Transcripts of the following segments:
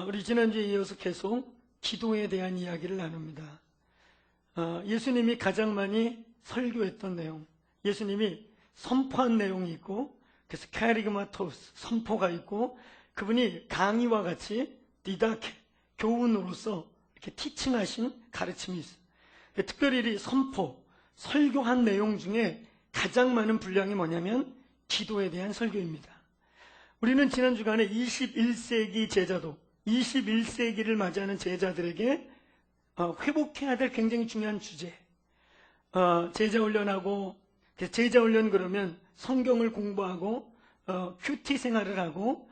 우리 지난주에 이어서 계속 기도에 대한 이야기를 나눕니다. 예수님이 가장 많이 설교했던 내용, 예수님이 선포한 내용이 있고, 그래서 카리그마토스, 선포가 있고, 그분이 강의와 같이 디다케, 교훈으로서 이렇게 티칭하신 가르침이 있어요. 특별히 이 선포, 설교한 내용 중에 가장 많은 분량이 뭐냐면 기도에 대한 설교입니다. 우리는 지난 주간에 21세기 제자도, 21세기를 맞이하는 제자들에게 회복해야 될 굉장히 중요한 주제, 제자훈련하고, 제자훈련 그러면 성경을 공부하고 큐티 생활을 하고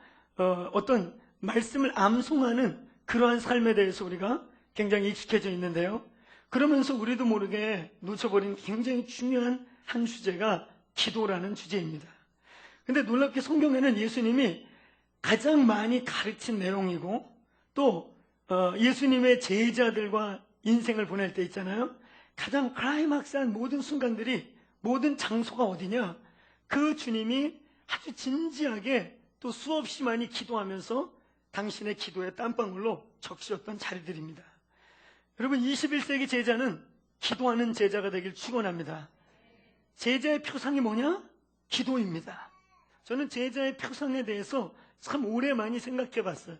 어떤 말씀을 암송하는 그러한 삶에 대해서 우리가 굉장히 익숙해져 있는데요. 그러면서 우리도 모르게 놓쳐버린 굉장히 중요한 한 주제가 기도라는 주제입니다. 근데 놀랍게 성경에는 예수님이 가장 많이 가르친 내용이고, 또 예수님의 제자들과 인생을 보낼 때 있잖아요. 가장 클라이막스한 모든 순간들이, 모든 장소가 어디냐? 그 주님이 아주 진지하게 또 수없이 많이 기도하면서 당신의 기도의 땀방울로 적시었던 자리들입니다. 여러분, 21세기 제자는 기도하는 제자가 되길 축원합니다. 제자의 표상이 뭐냐? 기도입니다. 저는 제자의 표상에 대해서 참 오래 많이 생각해 봤어요.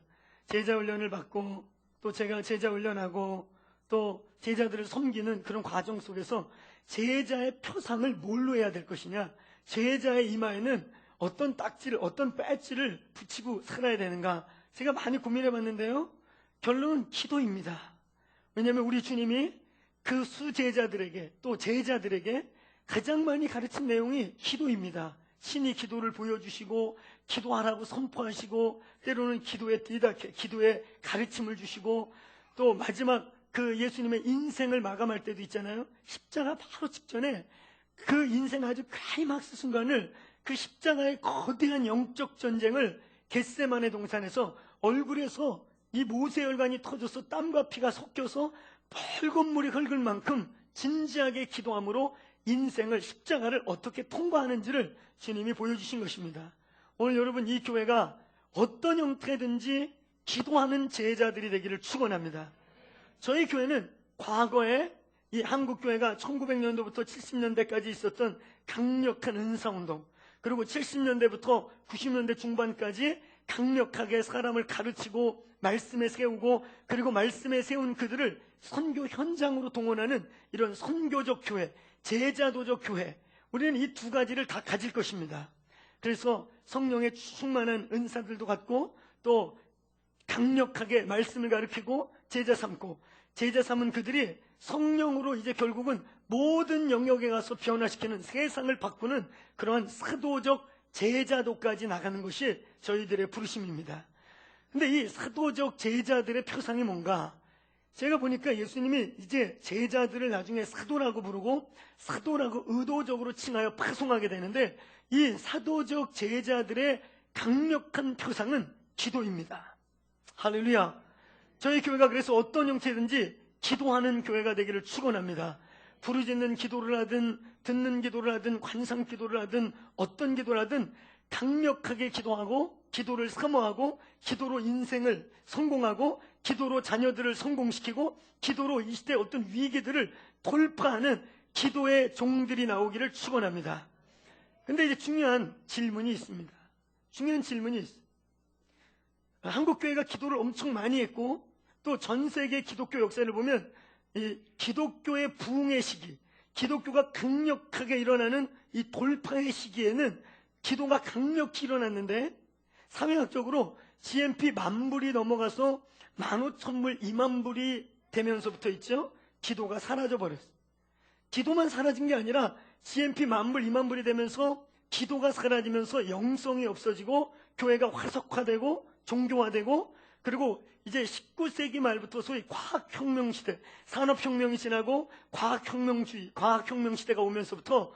제자 훈련을 받고, 또 제가 제자 훈련하고, 또 제자들을 섬기는 그런 과정 속에서 제자의 표상을 뭘로 해야 될 것이냐, 제자의 이마에는 어떤 딱지를, 어떤 배지를 붙이고 살아야 되는가, 제가 많이 고민해 봤는데요, 결론은 기도입니다. 왜냐하면 우리 주님이 그 수제자들에게, 또 제자들에게 가장 많이 가르친 내용이 기도입니다. 신이 기도를 보여주시고, 기도하라고 선포하시고, 때로는 기도의 디다케, 기도의 가르침을 주시고, 또 마지막 그 예수님의 인생을 마감할 때도 있잖아요. 십자가 바로 직전에 그 인생 아주 클라이막스 순간을, 그 십자가의 거대한 영적 전쟁을 겟세마네 동산에서 얼굴에서 이 모세혈관이 터져서 땀과 피가 섞여서 붉은 물이 흐를 만큼 진지하게 기도함으로 인생을, 십자가를 어떻게 통과하는지를 주님이 보여주신 것입니다. 오늘 여러분, 이 교회가 어떤 형태든지 기도하는 제자들이 되기를 축원합니다. 저희 교회는 과거에 이 한국교회가 1900년도부터 70년대까지 있었던 강력한 은사운동, 그리고 70년대부터 90년대 중반까지 강력하게 사람을 가르치고 말씀에 세우고, 그리고 말씀에 세운 그들을 선교 현장으로 동원하는 이런 선교적 교회, 제자도적 교회, 우리는 이 두 가지를 다 가질 것입니다. 그래서 성령의 충만한 은사들도 갖고, 또 강력하게 말씀을 가르치고 제자 삼고, 제자 삼은 그들이 성령으로 이제 결국은 모든 영역에 가서 변화시키는, 세상을 바꾸는 그러한 사도적 제자도까지 나가는 것이 저희들의 부르심입니다. 근데 이 사도적 제자들의 표상이 뭔가? 제가 보니까 예수님이 이제 제자들을 나중에 사도라고 부르고, 사도라고 의도적으로 칭하여 파송하게 되는데, 이 사도적 제자들의 강력한 표상은 기도입니다. 할렐루야. 저희 교회가 그래서 어떤 형태든지 기도하는 교회가 되기를 축원합니다. 부르짖는 기도를 하든, 듣는 기도를 하든, 관상 기도를 하든, 어떤 기도를 하든 강력하게 기도하고, 기도를 사모하고, 기도로 인생을 성공하고, 기도로 자녀들을 성공시키고, 기도로 이 시대의 어떤 위기들을 돌파하는 기도의 종들이 나오기를 축원합니다. 근데 이제 중요한 질문이 있습니다. 중요한 질문이 있어요. 한국교회가 기도를 엄청 많이 했고, 또 전 세계 기독교 역사를 보면 이 기독교의 부흥의 시기, 기독교가 강력하게 일어나는 이 돌파의 시기에는 기도가 강력히 일어났는데, 사회학적으로 GNP 10,000불이 넘어가서 15,000불, 20,000불이 되면서부터 있죠, 기도가 사라져 버렸어요. 기도만 사라진 게 아니라 GNP 10,000불, 20,000불이 되면서 기도가 사라지면서 영성이 없어지고, 교회가 화석화되고 종교화되고, 그리고 이제 19세기 말부터 소위 과학혁명 시대, 산업혁명이 지나고 과학혁명주의, 과학혁명 시대가 오면서부터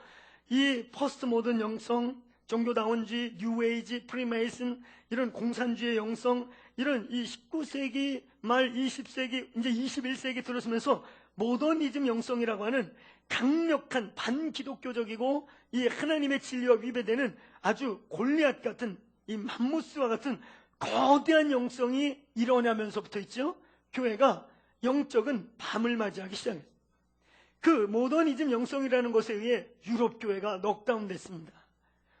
이 포스트 모던 영성, 종교다원주의, 뉴에이지, 프리메이슨, 이런 공산주의 영성, 이런 이 19세기 말 20세기, 이제 21세기 들어서면서 모더니즘 영성이라고 하는 강력한 반기독교적이고 이 하나님의 진리와 위배되는 아주 골리앗 같은, 이 맘모스와 같은 거대한 영성이 일어나면서부터 있죠. 교회가 영적인 밤을 맞이하기 시작했어요. 그 모더니즘 영성이라는 것에 의해 유럽 교회가 넉다운 됐습니다.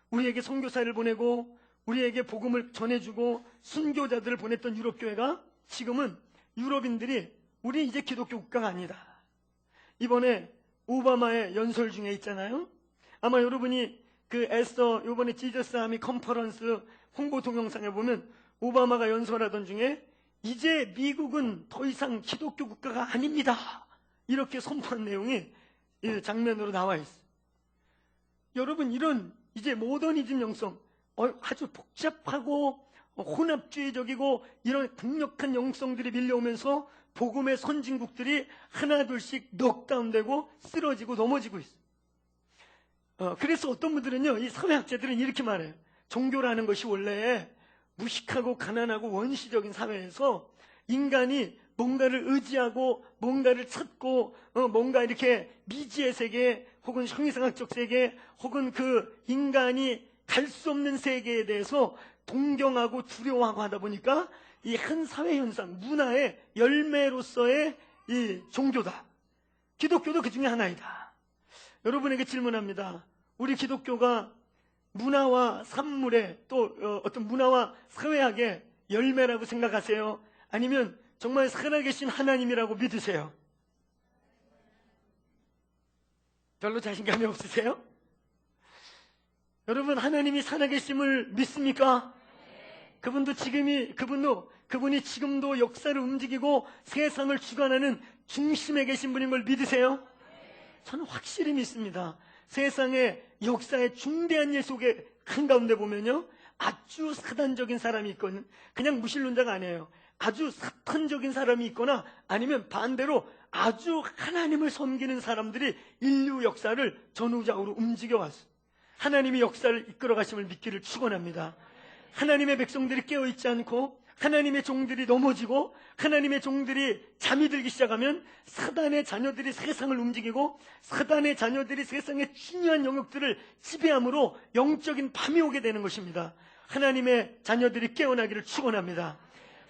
우리에게 선교사를 보내고 우리에게 복음을 전해주고 순교자들을 보냈던 유럽 교회가 지금은 유럽인들이 우리 이제 기독교 국가가 아니다. 이번에 오바마의 연설 중에 있잖아요. 아마 여러분이 그 에스더 이번에 지저스 아미 컨퍼런스 홍보 동영상에 보면 오바마가 연설하던 중에 이제 미국은 더 이상 기독교 국가가 아닙니다. 이렇게 선포한 내용이 장면으로 나와 있어요. 여러분, 이런 이제 모더니즘 영성, 아주 복잡하고 혼합주의적이고 이런 강력한 영성들이 밀려오면서 복음의 선진국들이 하나둘씩 넉다운되고 쓰러지고 넘어지고 있어요. 그래서 어떤 분들은요, 이 사회학자들은 이렇게 말해요. 종교라는 것이 원래 무식하고 가난하고 원시적인 사회에서 인간이 뭔가를 의지하고 뭔가를 찾고 뭔가 이렇게 미지의 세계 혹은 형이상학적 세계 혹은 그 인간이 갈 수 없는 세계에 대해서 동경하고 두려워하고 하다 보니까 이 한 사회 현상, 문화의 열매로서의 이 종교다. 기독교도 그 중에 하나이다. 여러분에게 질문합니다. 우리 기독교가 문화와 산물의 또 어떤 문화와 사회학의 열매라고 생각하세요? 아니면 정말 살아계신 하나님이라고 믿으세요? 별로 자신감이 없으세요? 여러분, 하나님이 살아계심을 믿습니까? 그분이 지금도 역사를 움직이고 세상을 주관하는 중심에 계신 분인 걸 믿으세요? 저는 확실히 믿습니다. 세상의 역사의 중대한 일 속에 한가운데 보면요, 아주 사단적인 사람이 있거든. 그냥 무신론자가 아니에요. 아주 사탄적인 사람이 있거나 아니면 반대로 아주 하나님을 섬기는 사람들이 인류 역사를 전후좌우로 움직여왔어요. 하나님이 역사를 이끌어 가심을 믿기를 축원합니다. 하나님의 백성들이 깨어있지 않고 하나님의 종들이 넘어지고 하나님의 종들이 잠이 들기 시작하면 사단의 자녀들이 세상을 움직이고 사단의 자녀들이 세상의 중요한 영역들을 지배함으로 영적인 밤이 오게 되는 것입니다. 하나님의 자녀들이 깨어나기를 축원합니다.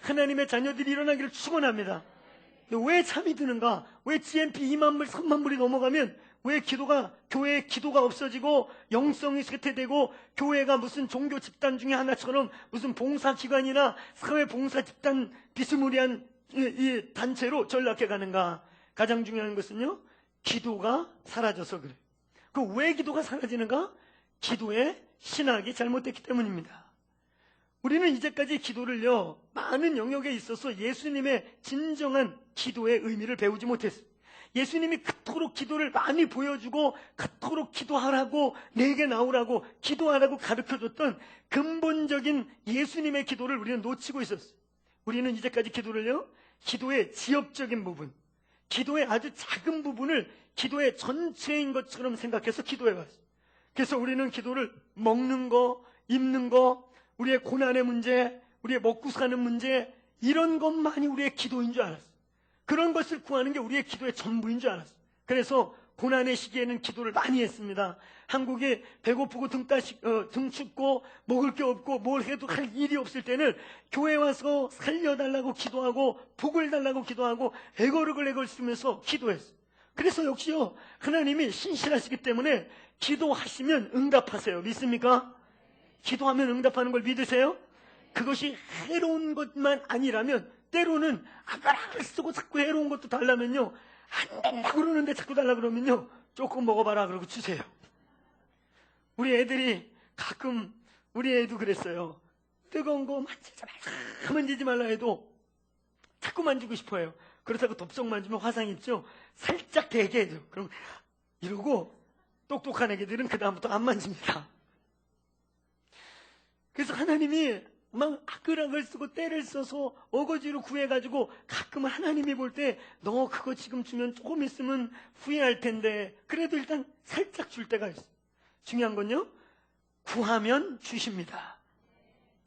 하나님의 자녀들이 일어나기를 축원합니다. 왜 잠이 드는가? 왜 GMP 2만 불, 3만 불이 넘어가면 왜 교회의 기도가 없어지고 영성이 쇠퇴되고 교회가 무슨 종교 집단 중에 하나처럼 무슨 봉사기관이나 사회봉사 집단 비스무리한 이 단체로 전락해 가는가? 가장 중요한 것은요, 기도가 사라져서 그래요. 그 왜 기도가 사라지는가? 기도의 신학이 잘못됐기 때문입니다. 우리는 이제까지 기도를요, 많은 영역에 있어서 예수님의 진정한 기도의 의미를 배우지 못했어요. 예수님이 그토록 기도를 많이 보여주고 그토록 기도하라고 내게 나오라고 기도하라고 가르쳐줬던 근본적인 예수님의 기도를 우리는 놓치고 있었어요. 우리는 이제까지 기도를요, 기도의 지엽적인 부분, 기도의 아주 작은 부분을 기도의 전체인 것처럼 생각해서 기도해왔어요. 그래서 우리는 기도를 먹는 거, 입는 거, 우리의 고난의 문제, 우리의 먹고 사는 문제, 이런 것만이 우리의 기도인 줄 알았어요. 그런 것을 구하는 게 우리의 기도의 전부인 줄 알았어요. 그래서 고난의 시기에는 기도를 많이 했습니다. 한국에 배고프고 등 춥고 먹을 게 없고 뭘 해도 할 일이 없을 때는 교회 와서 살려달라고 기도하고 복을 달라고 기도하고 애걸을 쓰면서 기도했어요. 그래서 역시요, 하나님이 신실하시기 때문에 기도하시면 응답하세요. 믿습니까? 기도하면 응답하는 걸 믿으세요? 그것이 해로운 것만 아니라면 때로는 아까락을 쓰고 자꾸 해로운 것도 달라면요, 안 된다 그러는데 자꾸 달라 그러면요, 조금 먹어봐라 그러고 주세요. 우리 애들이 가끔, 우리 애도 그랬어요. 뜨거운 거 만지지 말라 해도 자꾸 만지고 싶어 해요. 그렇다고 덥석 만지면 화상 입죠. 살짝 대게 해줘. 그럼 이러고 똑똑한 애기들은 그 다음부터 안 만집니다. 그래서 하나님이 막 아그락을 쓰고 때를 써서 어거지로 구해가지고 가끔은 하나님이 볼 때 너 그거 지금 주면 조금 있으면 후회할 텐데 그래도 일단 살짝 줄 때가 있어요. 중요한 건요, 구하면 주십니다.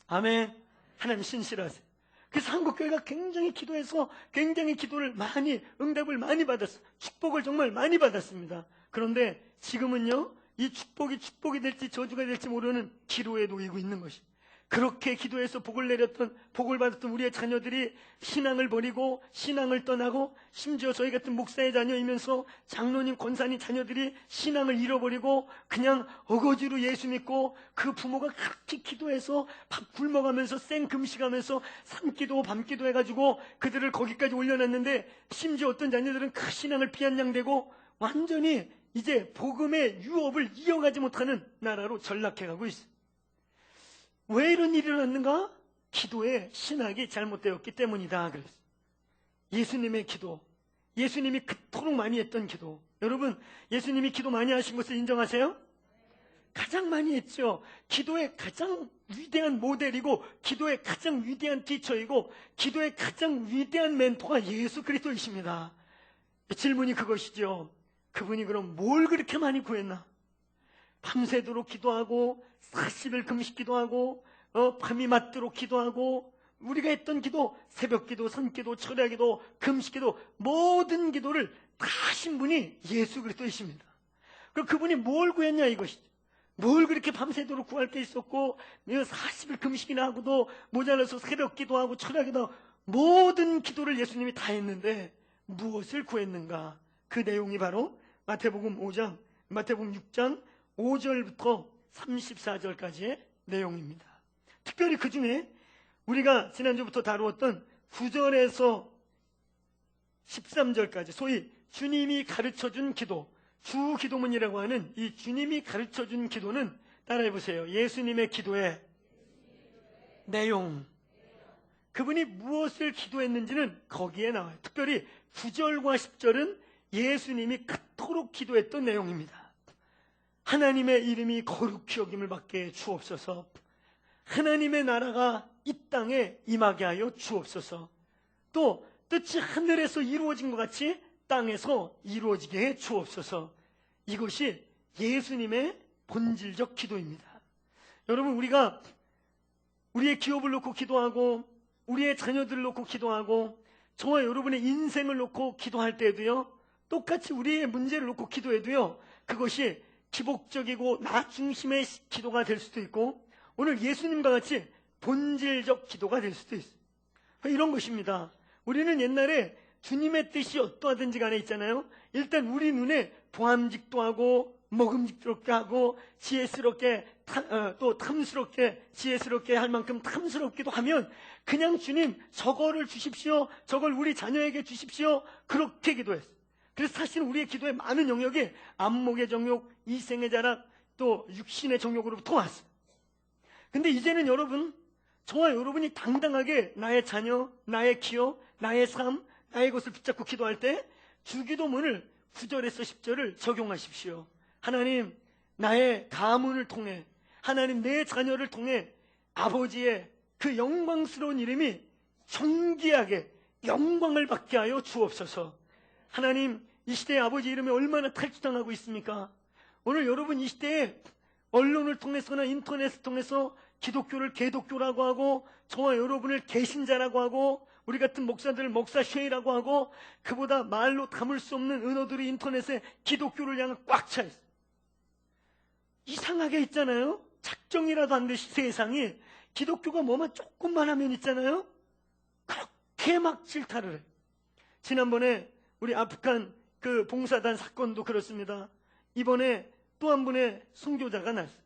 아멘. 하나님 신실하세요. 그래서 한국교회가 굉장히 기도해서 굉장히 기도를 많이, 응답을 많이 받았어요. 축복을 정말 많이 받았습니다. 그런데 지금은요, 이 축복이 될지 저주가 될지 모르는 기로에 놓이고 있는 것입니다. 그렇게 기도해서 복을 받았던 우리의 자녀들이 신앙을 버리고 신앙을 떠나고, 심지어 저희 같은 목사의 자녀이면서 장로님, 권사님 자녀들이 신앙을 잃어버리고 그냥 어거지로 예수 믿고, 그 부모가 그렇게 기도해서 밥 굶어가면서 생금식하면서 산기도 밤기도 해가지고 그들을 거기까지 올려놨는데, 심지어 어떤 자녀들은 그 신앙을 비아냥대고 완전히 이제 복음의 유업을 이어가지 못하는 나라로 전락해가고 있어요. 왜 이런 일이 일어났는가? 기도의 신학이 잘못되었기 때문이다. 그랬어요. 예수님의 기도, 예수님이 그토록 많이 했던 기도. 여러분, 예수님이 기도 많이 하신 것을 인정하세요? 가장 많이 했죠. 기도의 가장 위대한 모델이고, 기도의 가장 위대한 티처이고, 기도의 가장 위대한 멘토가 예수 그리스도이십니다. 질문이 그것이죠. 그분이 그럼 뭘 그렇게 많이 구했나? 밤새도록 기도하고 40일 금식 기도하고 밤이 맞도록 기도하고, 우리가 했던 기도, 새벽 기도, 선기도, 철야 기도, 금식 기도, 모든 기도를 다 하신 분이 예수 그리스도이십니다. 그럼 그분이 뭘 구했냐 이것이죠. 뭘 그렇게 밤새도록 구할 게 있었고, 40일 금식이나 하고도 모자라서 새벽 기도하고 철야 기도, 모든 기도를 예수님이 다 했는데 무엇을 구했는가? 그 내용이 바로 마태복음 6장 5절부터 34절까지의 내용입니다. 특별히 그 중에 우리가 지난주부터 다루었던 9절에서 13절까지, 소위 주님이 가르쳐준 기도, 주기도문이라고 하는 이 주님이 가르쳐준 기도는 따라해보세요. 예수님의 기도의 내용, 그분이 무엇을 기도했는지는 거기에 나와요. 특별히 9절과 10절은 예수님이 그토록 기도했던 내용입니다. 하나님의 이름이 거룩히 여김을 받게 주옵소서. 하나님의 나라가 이 땅에 임하게 하여 주옵소서. 또 뜻이 하늘에서 이루어진 것 같이 땅에서 이루어지게 해 주옵소서. 이것이 예수님의 본질적 기도입니다. 여러분, 우리가 우리의 기업을 놓고 기도하고, 우리의 자녀들을 놓고 기도하고, 저와 여러분의 인생을 놓고 기도할 때에도요, 똑같이 우리의 문제를 놓고 기도해도요, 그것이 기복적이고 나 중심의 기도가 될 수도 있고, 오늘 예수님과 같이 본질적 기도가 될 수도 있어요. 이런 것입니다. 우리는 옛날에 주님의 뜻이 어떠하든지 간에 있잖아요. 일단 우리 눈에 보암직도 하고 먹음직스럽게 하고 지혜스럽게 또 탐스럽게, 지혜스럽게 할 만큼 탐스럽기도 하면 그냥 주님 저거를 주십시오, 저걸 우리 자녀에게 주십시오, 그렇게 기도했어요. 그래서 사실 우리의 기도의 많은 영역이 안목의 정욕, 이생의 자락, 또 육신의 정욕으로부터 왔어요. 근데 이제는 여러분, 저와 여러분이 당당하게 나의 자녀, 나의 기업, 나의 삶, 나의 것을 붙잡고 기도할 때 주기도문을 9절에서 10절을 적용하십시오. 하나님, 나의 가문을 통해, 하나님 내 자녀를 통해 아버지의 그 영광스러운 이름이 존귀하게 영광을 받게 하여 주옵소서. 하나님, 이 시대에 아버지 이름이 얼마나 탈취당하고 있습니까? 오늘 여러분 이 시대에 언론을 통해서나 인터넷을 통해서 기독교를 개독교라고 하고, 저와 여러분을 개신자라고 하고, 우리 같은 목사들을 목사쉐이라고 하고, 그보다 말로 담을 수 없는 은어들이 인터넷에 기독교를 향해 꽉 차 있어요. 이상하게 있잖아요. 작정이라도 안 되시 세상이 기독교가 뭐만 조금만 하면 있잖아요, 그렇게 막 질타를 해요. 지난번에 우리 아프간 그 봉사단 사건도 그렇습니다. 이번에 또 한 분의 순교자가 났어요.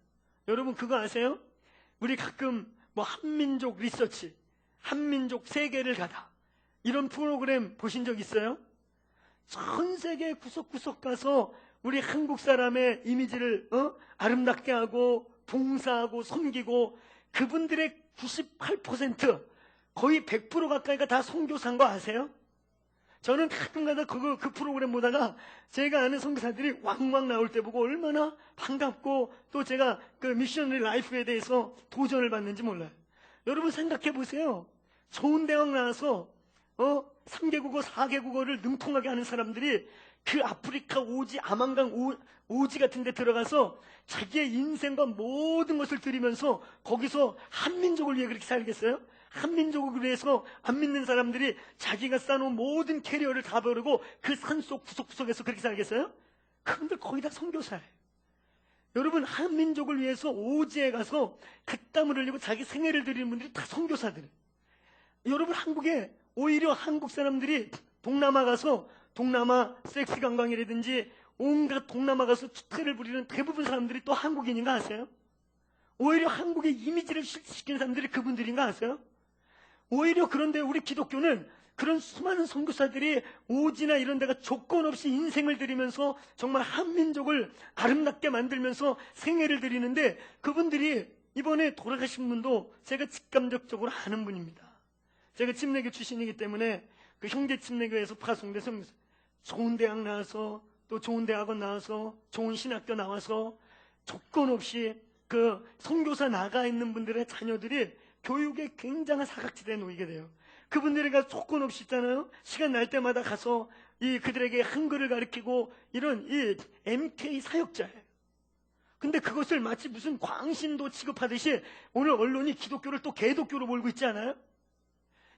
여러분 그거 아세요? 우리 가끔 뭐 한민족 리서치, 한민족 세계를 가다, 이런 프로그램 보신 적 있어요? 전 세계 구석구석 가서 우리 한국 사람의 이미지를 아름답게 하고 봉사하고 섬기고, 그분들의 98%, 거의 100% 가까이가 다 선교사인 거 아세요? 저는 가끔가다 그 프로그램 보다가 제가 아는 선교사들이 왕왕 나올 때 보고 얼마나 반갑고, 또 제가 그 미셔너리 라이프에 대해서 도전을 받는지 몰라요. 여러분 생각해 보세요. 좋은 대학 나와서 3개국어 4개국어를 능통하게 하는 사람들이 그 아프리카 오지, 아만강 오지 같은 데 들어가서 자기의 인생과 모든 것을 들이면서 거기서 한민족을 위해 그렇게 살겠어요? 한민족을 위해서 안 믿는 사람들이 자기가 쌓아놓은 모든 캐리어를 다 버리고 그 산속 구석구석에서 그렇게 살겠어요? 그분들 거의 다 선교사예요. 여러분, 한민족을 위해서 오지에 가서 그 땀을 흘리고 자기 생애를 드리는 분들이 다 선교사들. 여러분, 한국에 오히려 한국 사람들이 동남아 가서 동남아 섹스 관광이라든지 온갖 동남아 가서 축제를 부리는 대부분 사람들이 또 한국인인가 아세요? 오히려 한국의 이미지를 실시키는 사람들이 그분들인가 아세요? 오히려 그런데 우리 기독교는 그런 수많은 선교사들이 오지나 이런 데가 조건 없이 인생을 드리면서 정말 한민족을 아름답게 만들면서 생애를 드리는데, 그분들이 이번에 돌아가신 분도 제가 직감적으로 아는 분입니다. 제가 침례교 출신이기 때문에 그 형제 침례교에서 파송된 선교사, 좋은 대학 나와서 또 좋은 대학원 나와서 좋은 신학교 나와서 조건 없이 그 선교사 나가 있는 분들의 자녀들이 교육에 굉장한 사각지대에 놓이게 돼요. 그분들이가 조건 없이 있잖아요. 시간 날 때마다 가서 그들에게 한글을 가르치고 이런 이 MK 사역자예요. 근데 그것을 마치 무슨 광신도 취급하듯이 오늘 언론이 기독교를 또 개독교로 몰고 있지 않아요?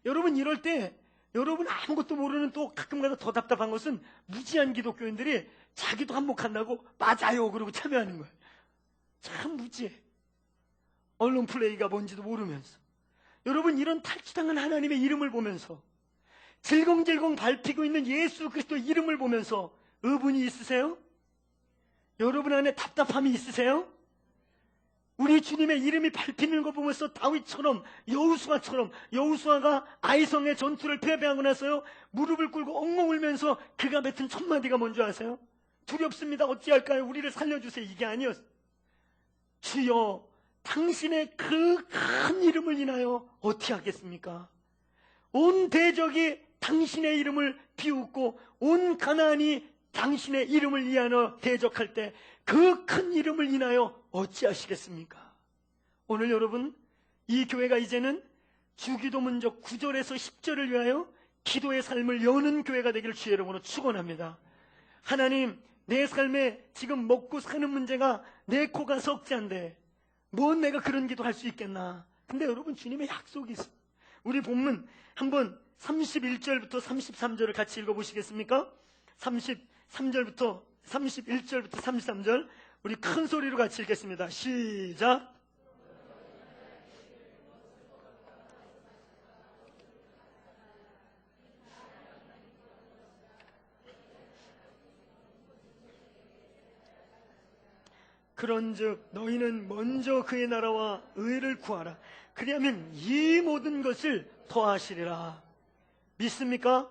여러분, 이럴 때 여러분 아무것도 모르는 또 가끔가다 더 답답한 것은 무지한 기독교인들이 자기도 한몫한다고 맞아요 그러고 참여하는 거예요. 참 무지해. 언론 플레이가 뭔지도 모르면서. 여러분, 이런 탈취당한 하나님의 이름을 보면서 질겅질겅 밟히고 있는 예수 그리스도 이름을 보면서 의분이 있으세요? 여러분 안에 답답함이 있으세요? 우리 주님의 이름이 밟히는 거 보면서 다윗처럼, 여호수아가 아이성의 전투를 패배하고 나서요, 무릎을 꿇고 엉엉 울면서 그가 뱉은 첫 마디가 뭔지 아세요? 두렵습니다. 어찌할까요? 우리를 살려주세요. 이게 아니었어요. 주여, 당신의 그 큰 이름을 인하여 어떻게 하겠습니까? 온 대적이 당신의 이름을 비웃고 온 가나안이 당신의 이름을 인하여 대적할 때 그 큰 이름을 인하여 어찌하시겠습니까? 오늘 여러분, 이 교회가 이제는 주기도 문적 9절에서 10절을 위하여 기도의 삶을 여는 교회가 되기를 주의 이름으로 축원합니다. 하나님, 내 삶에 지금 먹고 사는 문제가 내 코가 석자인데 뭔 내가 그런 기도 할 수 있겠나? 근데 여러분, 주님의 약속이 있어요. 우리 본문 한번 31절부터 33절을 같이 읽어보시겠습니까? 31절부터 33절 우리 큰 소리로 같이 읽겠습니다. 시작. 그런즉 너희는 먼저 그의 나라와 의를 구하라. 그리하면 이 모든 것을 더하시리라. 믿습니까?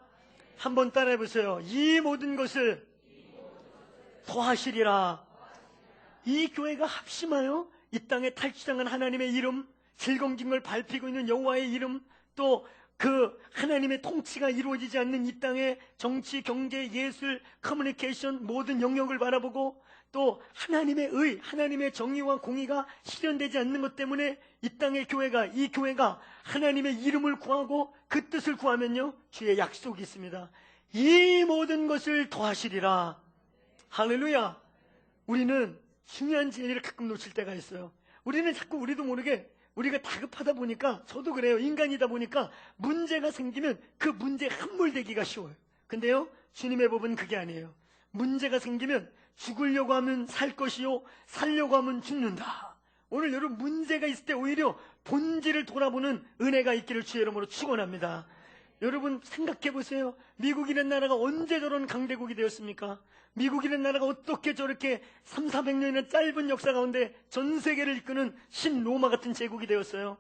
한번 따라해보세요. 이 모든 것을 더하시리라. 이 교회가 합심하여 이 땅에 탈취당한 하나님의 이름, 질겅질겅 밟히고 있는 여호와의 이름, 또 그 하나님의 통치가 이루어지지 않는 이 땅의 정치, 경제, 예술, 커뮤니케이션 모든 영역을 바라보고 또 하나님의 의, 하나님의 정의와 공의가 실현되지 않는 것 때문에 이 땅의 이 교회가 하나님의 이름을 구하고 그 뜻을 구하면요, 주의 약속이 있습니다. 이 모든 것을 더하시리라. 할렐루야. 우리는 중요한 진리를 가끔 놓칠 때가 있어요. 우리는 자꾸 우리도 모르게 우리가 다급하다 보니까, 저도 그래요. 인간이다 보니까 문제가 생기면 그 문제에 함몰되기가 쉬워요. 근데요, 주님의 법은 그게 아니에요. 문제가 생기면 죽으려고 하면 살 것이요, 살려고 하면 죽는다. 오늘 여러분, 문제가 있을 때 오히려 본질을 돌아보는 은혜가 있기를 주의 이름으로 축원합니다. 여러분 생각해 보세요. 미국이라는 나라가 언제 저런 강대국이 되었습니까? 미국이라는 나라가 어떻게 저렇게 300~400년이나 짧은 역사 가운데 전 세계를 이끄는 신로마 같은 제국이 되었어요?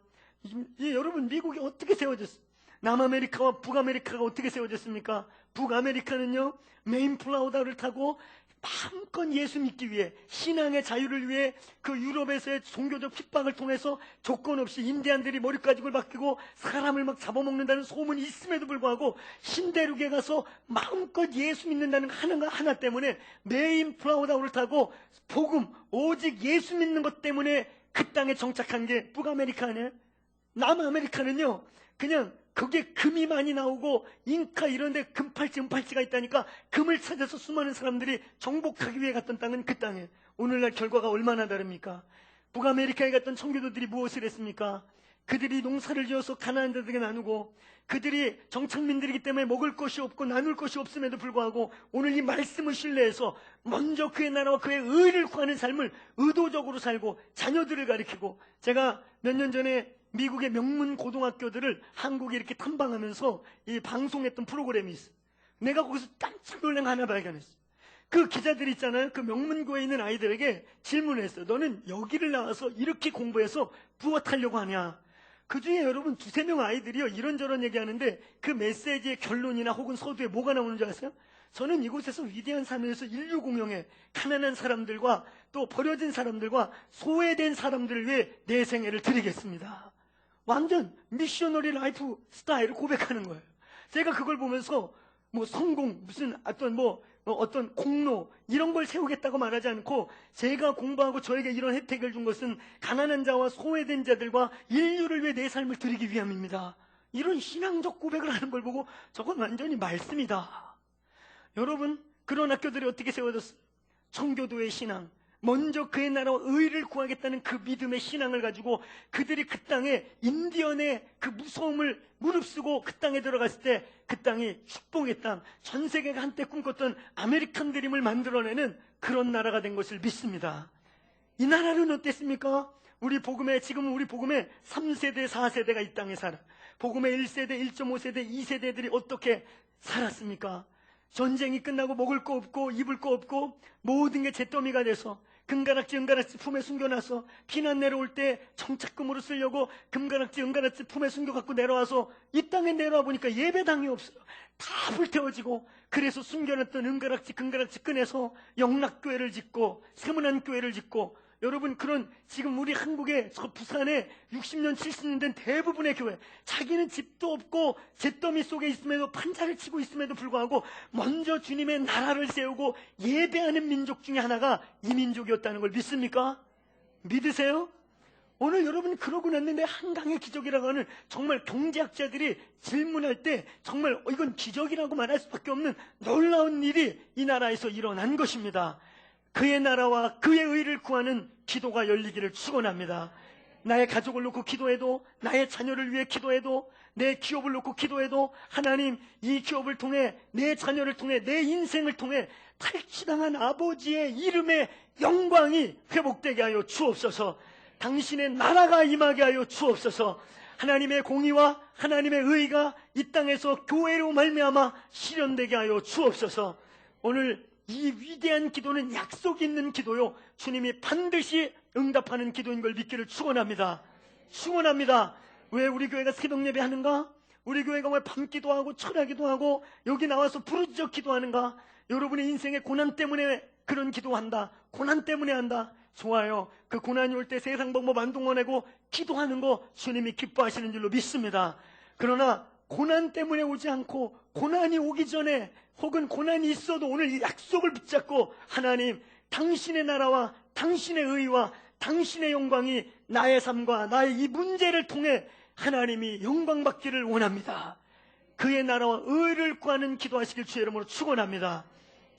여러분, 미국이 어떻게 세워졌어요? 남아메리카와 북아메리카가 어떻게 세워졌습니까? 북아메리카는요, 메인플라우더를 타고 마음껏 예수 믿기 위해, 신앙의 자유를 위해 그 유럽에서의 종교적 핍박을 통해서 조건 없이 인디안들이 머리가죽을 바뀌고 사람을 막 잡아먹는다는 소문이 있음에도 불구하고 신대륙에 가서 마음껏 예수 믿는다는 하나 때문에 메인플라우더를 타고 복음, 오직 예수 믿는 것 때문에 그 땅에 정착한 게 북아메리카 아니에요? 남아메리카는요, 그냥 거기에 금이 많이 나오고 잉카 이런 데 금팔찌, 은팔찌가 있다니까 금을 찾아서 수많은 사람들이 정복하기 위해 갔던 땅은 그 땅에, 오늘날 결과가 얼마나 다릅니까? 북아메리카에 갔던 청교도들이 무엇을 했습니까? 그들이 농사를 지어서 가나안 자들에게 나누고 그들이 정착민들이기 때문에 먹을 것이 없고 나눌 것이 없음에도 불구하고 오늘 이 말씀을 신뢰해서 먼저 그의 나라와 그의 의를 구하는 삶을 의도적으로 살고 자녀들을 가리키고, 제가 몇 년 전에 미국의 명문 고등학교들을 한국에 이렇게 탐방하면서 이 방송했던 프로그램이 있어요. 내가 거기서 깜짝 놀란 거 하나 발견했어요. 그 기자들 있잖아요. 그 명문고에 있는 아이들에게 질문을 했어요. 너는 여기를 나와서 이렇게 공부해서 무엇하려고 하냐? 그 중에 여러분 두세 명 아이들이요 이런저런 얘기하는데 그 메시지의 결론이나 혹은 서두에 뭐가 나오는 줄 아세요? 저는 이곳에서 위대한 삶을 위해서 인류 공영에 가난한 사람들과 또 버려진 사람들과 소외된 사람들을 위해 내 생애를 드리겠습니다. 완전 미셔너리 라이프 스타일을 고백하는 거예요. 제가 그걸 보면서 뭐 성공, 무슨 어떤 공로 이런 걸 세우겠다고 말하지 않고, 제가 공부하고 저에게 이런 혜택을 준 것은 가난한 자와 소외된 자들과 인류를 위해 내 삶을 드리기 위함입니다. 이런 신앙적 고백을 하는 걸 보고 저건 완전히 말씀이다. 여러분, 그런 학교들이 어떻게 세워졌어요? 청교도의 신앙, 먼저 그의 나라와 의를 구하겠다는 그 믿음의 신앙을 가지고 그들이 그 땅에 인디언의 그 무서움을 무릅쓰고 그 땅에 들어갔을 때 그 땅이 축복의 땅, 전 세계가 한때 꿈꿨던 아메리칸 드림을 만들어내는 그런 나라가 된 것을 믿습니다. 이 나라는 어땠습니까? 지금 우리 복음의 3세대, 4세대가 이 땅에 살아. 복음의 1세대, 1.5세대, 2세대들이 어떻게 살았습니까? 전쟁이 끝나고 먹을 거 없고 입을 거 없고 모든 게 잿더미가 돼서 금가락지, 은가락지 품에 숨겨놔서 피난 내려올 때 정착금으로 쓰려고 금가락지, 은가락지 품에 숨겨갖고 내려와서 이 땅에 내려와 보니까 예배당이 없어요. 다 불태워지고, 그래서 숨겨놨던 은가락지, 금가락지 꺼내서 영락교회를 짓고 세문안교회를 짓고, 여러분 그런 지금 우리 한국의 저 부산에 60년, 70년 된 대부분의 교회, 자기는 집도 없고 잿더미 속에 있음에도 판자를 치고 있음에도 불구하고 먼저 주님의 나라를 세우고 예배하는 민족 중에 하나가 이 민족이었다는 걸 믿습니까? 믿으세요? 오늘 여러분 그러고 났는데 한강의 기적이라고 하는, 정말 경제학자들이 질문할 때 정말 이건 기적이라고 말할 수밖에 없는 놀라운 일이 이 나라에서 일어난 것입니다. 그의 나라와 그의 의를 구하는 기도가 열리기를 축원합니다. 나의 가족을 놓고 기도해도, 나의 자녀를 위해 기도해도, 내 기업을 놓고 기도해도 하나님 이 기업을 통해, 내 자녀를 통해, 내 인생을 통해 탈취당한 아버지의 이름의 영광이 회복되게 하여 주옵소서. 당신의 나라가 임하게 하여 주옵소서. 하나님의 공의와 하나님의 의가 이 땅에서 교회로 말미암아 실현되게 하여 주옵소서. 오늘 이 위대한 기도는 약속이 있는 기도요, 주님이 반드시 응답하는 기도인 걸 믿기를 축원합니다. 축원합니다. 왜 우리 교회가 새벽 예배 하는가? 우리 교회가 왜 밤 기도하고 철야 기도하고 여기 나와서 부르짖어 기도하는가? 여러분의 인생의 고난 때문에 그런 기도한다, 고난 때문에 한다. 좋아요. 그 고난이 올 때 세상 방법 안 동원하고 기도하는 거 주님이 기뻐하시는 줄로 믿습니다. 그러나 고난 때문에 오지 않고 고난이 오기 전에, 혹은 고난이 있어도 오늘 이 약속을 붙잡고, 하나님 당신의 나라와 당신의 의와 당신의 영광이 나의 삶과 나의 이 문제를 통해 하나님이 영광받기를 원합니다. 그의 나라와 의를 구하는 기도하시길 주의 이름으로 축원합니다.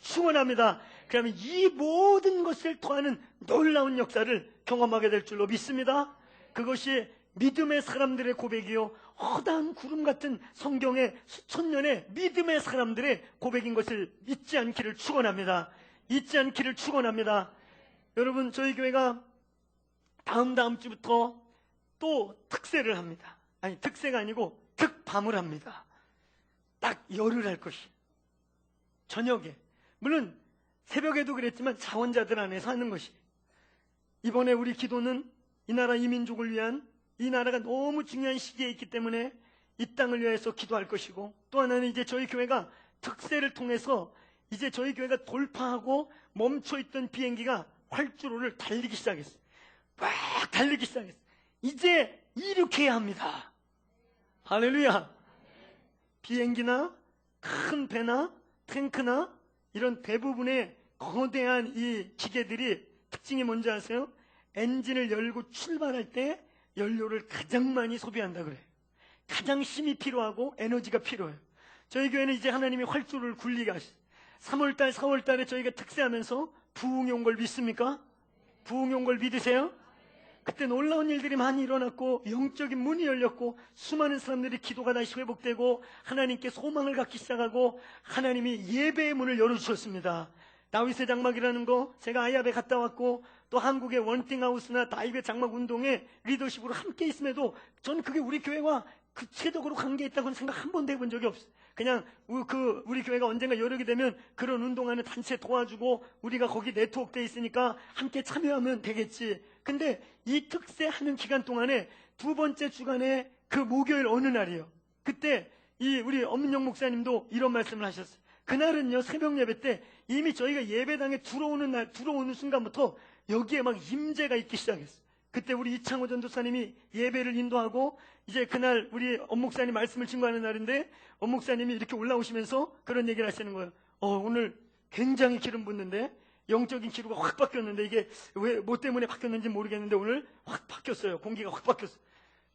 축원합니다. 그러면 이 모든 것을 더하는 놀라운 역사를 경험하게 될 줄로 믿습니다. 그것이 믿음의 사람들의 고백이요, 허다한 구름 같은 성경의 수천 년의 믿음의 사람들의 고백인 것을 잊지 않기를 축원합니다. 잊지 않기를 축원합니다. 여러분, 저희 교회가 다음 주부터 또 특세를 합니다. 아니, 특세가 아니고 특밤을 합니다. 딱 열흘 할 것이, 저녁에, 물론 새벽에도 그랬지만 자원자들 안에서 하는 것이, 이번에 우리 기도는 이 나라 이 민족을 위한, 이 나라가 너무 중요한 시기에 있기 때문에 이 땅을 위해서 기도할 것이고, 또 하나는 이제 저희 교회가 특세를 통해서 이제 저희 교회가 돌파하고 멈춰있던 비행기가 활주로를 달리기 시작했어요. 막 달리기 시작했어요. 이제 이륙해야 합니다. 할렐루야. 비행기나 큰 배나 탱크나 이런 대부분의 거대한 이 기계들이 특징이 뭔지 아세요? 엔진을 열고 출발할 때 연료를 가장 많이 소비한다 그래요. 가장 힘이 필요하고 에너지가 필요해요. 저희 교회는 이제 하나님이 활주로를 굴리게 하셨어요. 3월달, 4월달에 저희가 특세하면서 부흥이 온 걸 믿습니까? 부흥이 온 걸 믿으세요? 그때 놀라운 일들이 많이 일어났고 영적인 문이 열렸고 수많은 사람들이 기도가 다시 회복되고 하나님께 소망을 갖기 시작하고 하나님이 예배의 문을 열어주셨습니다. 다윗의 장막이라는 거 제가 아이압에 갔다 왔고 또 한국의 원팅하우스나 다윗의 장막 운동에 리더십으로 함께 있음에도 저는 그게 우리 교회와 구체적으로 관계있다고는 생각 한 번도 해본 적이 없어요. 그냥 우리 교회가 언젠가 여력이 되면 그런 운동하는 단체 도와주고 우리가 거기 네트워크 돼 있으니까 함께 참여하면 되겠지. 근데 이 특세하는 기간 동안에 두 번째 주간에 그 목요일 어느 날이에요. 그때 우리 엄은영 목사님도 이런 말씀을 하셨어요. 그날은요, 새벽 예배 때 이미 저희가 예배당에 들어오는 순간부터 여기에 막 임재가 있기 시작했어요. 그때 우리 이창호 전도사님이 예배를 인도하고 이제 그날 우리 엄 목사님 말씀을 증거하는 날인데 엄 목사님이 이렇게 올라오시면서 그런 얘기를 하시는 거예요. 오늘 굉장히 기름 붓는데 영적인 기류가 확 바뀌었는데 이게 뭐 때문에 바뀌었는지 모르겠는데 오늘 확 바뀌었어요. 공기가 확 바뀌었어요.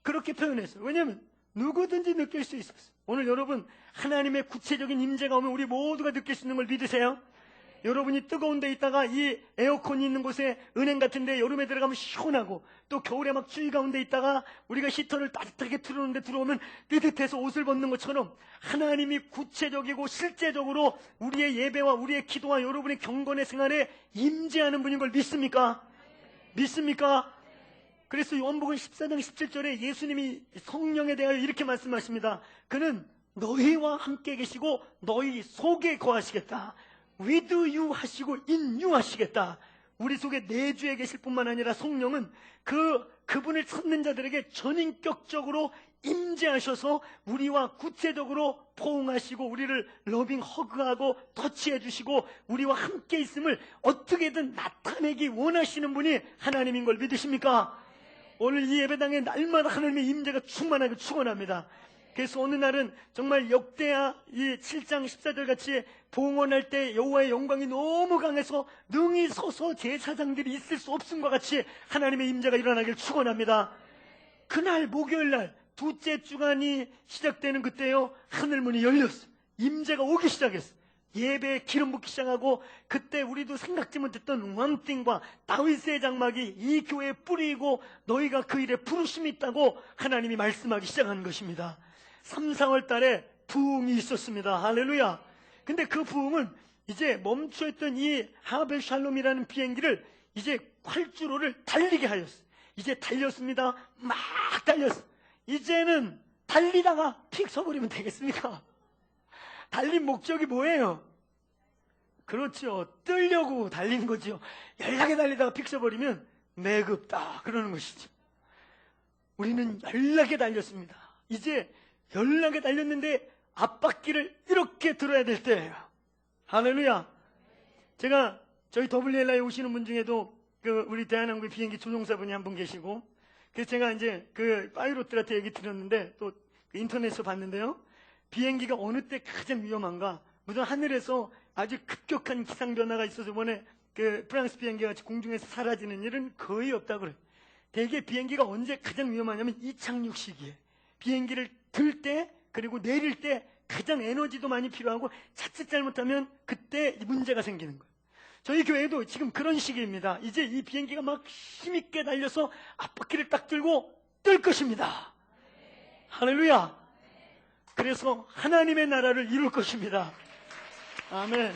그렇게 표현했어요. 왜냐하면 누구든지 느낄 수 있었어요. 오늘 여러분 하나님의 구체적인 임재가 오면 우리 모두가 느낄 수 있는 걸 믿으세요? 여러분이 뜨거운 데 있다가 이 에어컨이 있는 곳에 은행 같은 데 여름에 들어가면 시원하고 또 겨울에 막 추위 가운데 있다가 우리가 히터를 따뜻하게 틀어놓는데 들어오면 뜨뜻해서 옷을 벗는 것처럼 하나님이 구체적이고 실제적으로 우리의 예배와 우리의 기도와 여러분의 경건의 생활에 임재하는 분인 걸 믿습니까? 믿습니까? 그래서 요한복음 14장 17절에 예수님이 성령에 대하여 이렇게 말씀하십니다. 그는 너희와 함께 계시고 너희 속에 거하시겠다. with you 하시고 in you 하시겠다. 우리 속에 내주에 계실 뿐만 아니라 성령은 그분을 찾는 자들에게 전인격적으로 임재하셔서 우리와 구체적으로 포옹하시고 우리를 러빙 허그하고 터치해 주시고 우리와 함께 있음을 어떻게든 나타내기 원하시는 분이 하나님인 걸 믿으십니까? 오늘 이 예배당에 날마다 하나님의 임재가 충만하게 축원합니다. 그래서 어느 날은 정말 역대하 이 7장 14절 같이 봉헌할 때 여호와의 영광이 너무 강해서 능히 서서 제사장들이 있을 수 없음과 같이 하나님의 임재가 일어나길 축원합니다. 그날 목요일 날 둘째 주간이 시작되는 그때요, 하늘문이 열렸어요. 임재가 오기 시작했어요. 예배에 기름 붓기 시작하고 그때 우리도 생각지 못했던 왕띵과 다윗의 장막이 이 교회에 뿌리고 너희가 그 일에 부르심이 있다고 하나님이 말씀하기 시작한 것입니다. 3, 4월 달에 부흥이 있었습니다. 할렐루야. 근데 그 부흥은 이제 멈춰있던 이 하벨 샬롬이라는 비행기를 이제 활주로를 달리게 하였어요. 이제 달렸습니다. 막 달렸어요. 이제는 달리다가 픽 서버리면 되겠습니까? 달린 목적이 뭐예요? 그렇죠. 뜨려고 달린 거죠. 연락에 달리다가 픽 서버리면 매급다 그러는 것이죠. 우리는 연락에 달렸습니다. 이제 연락에 달렸는데 앞바퀴를 이렇게 들어야 될 때예요. 할렐루야. 제가 저희 WLA에 오시는 분 중에도 우리 대한항공의 비행기 조종사분이 한 분 계시고, 그래서 제가 이제 그 파이로트한테 얘기 드렸는데 또 인터넷에서 봤는데요. 비행기가 어느 때 가장 위험한가? 무슨 하늘에서 아주 급격한 기상 변화가 있어서 이번에 그 프랑스 비행기가 같이 공중에서 사라지는 일은 거의 없다 그래요. 대개 비행기가 언제 가장 위험하냐면 이착륙 시기에 비행기를 들 때 그리고 내릴 때 가장 에너지도 많이 필요하고 자칫 잘못하면 그때 문제가 생기는 거예요. 저희 교회도 지금 그런 시기입니다. 이제 이 비행기가 막 힘있게 달려서 앞바퀴를 딱 들고 뜰 것입니다. 할렐루야. 그래서 하나님의 나라를 이룰 것입니다. 아멘.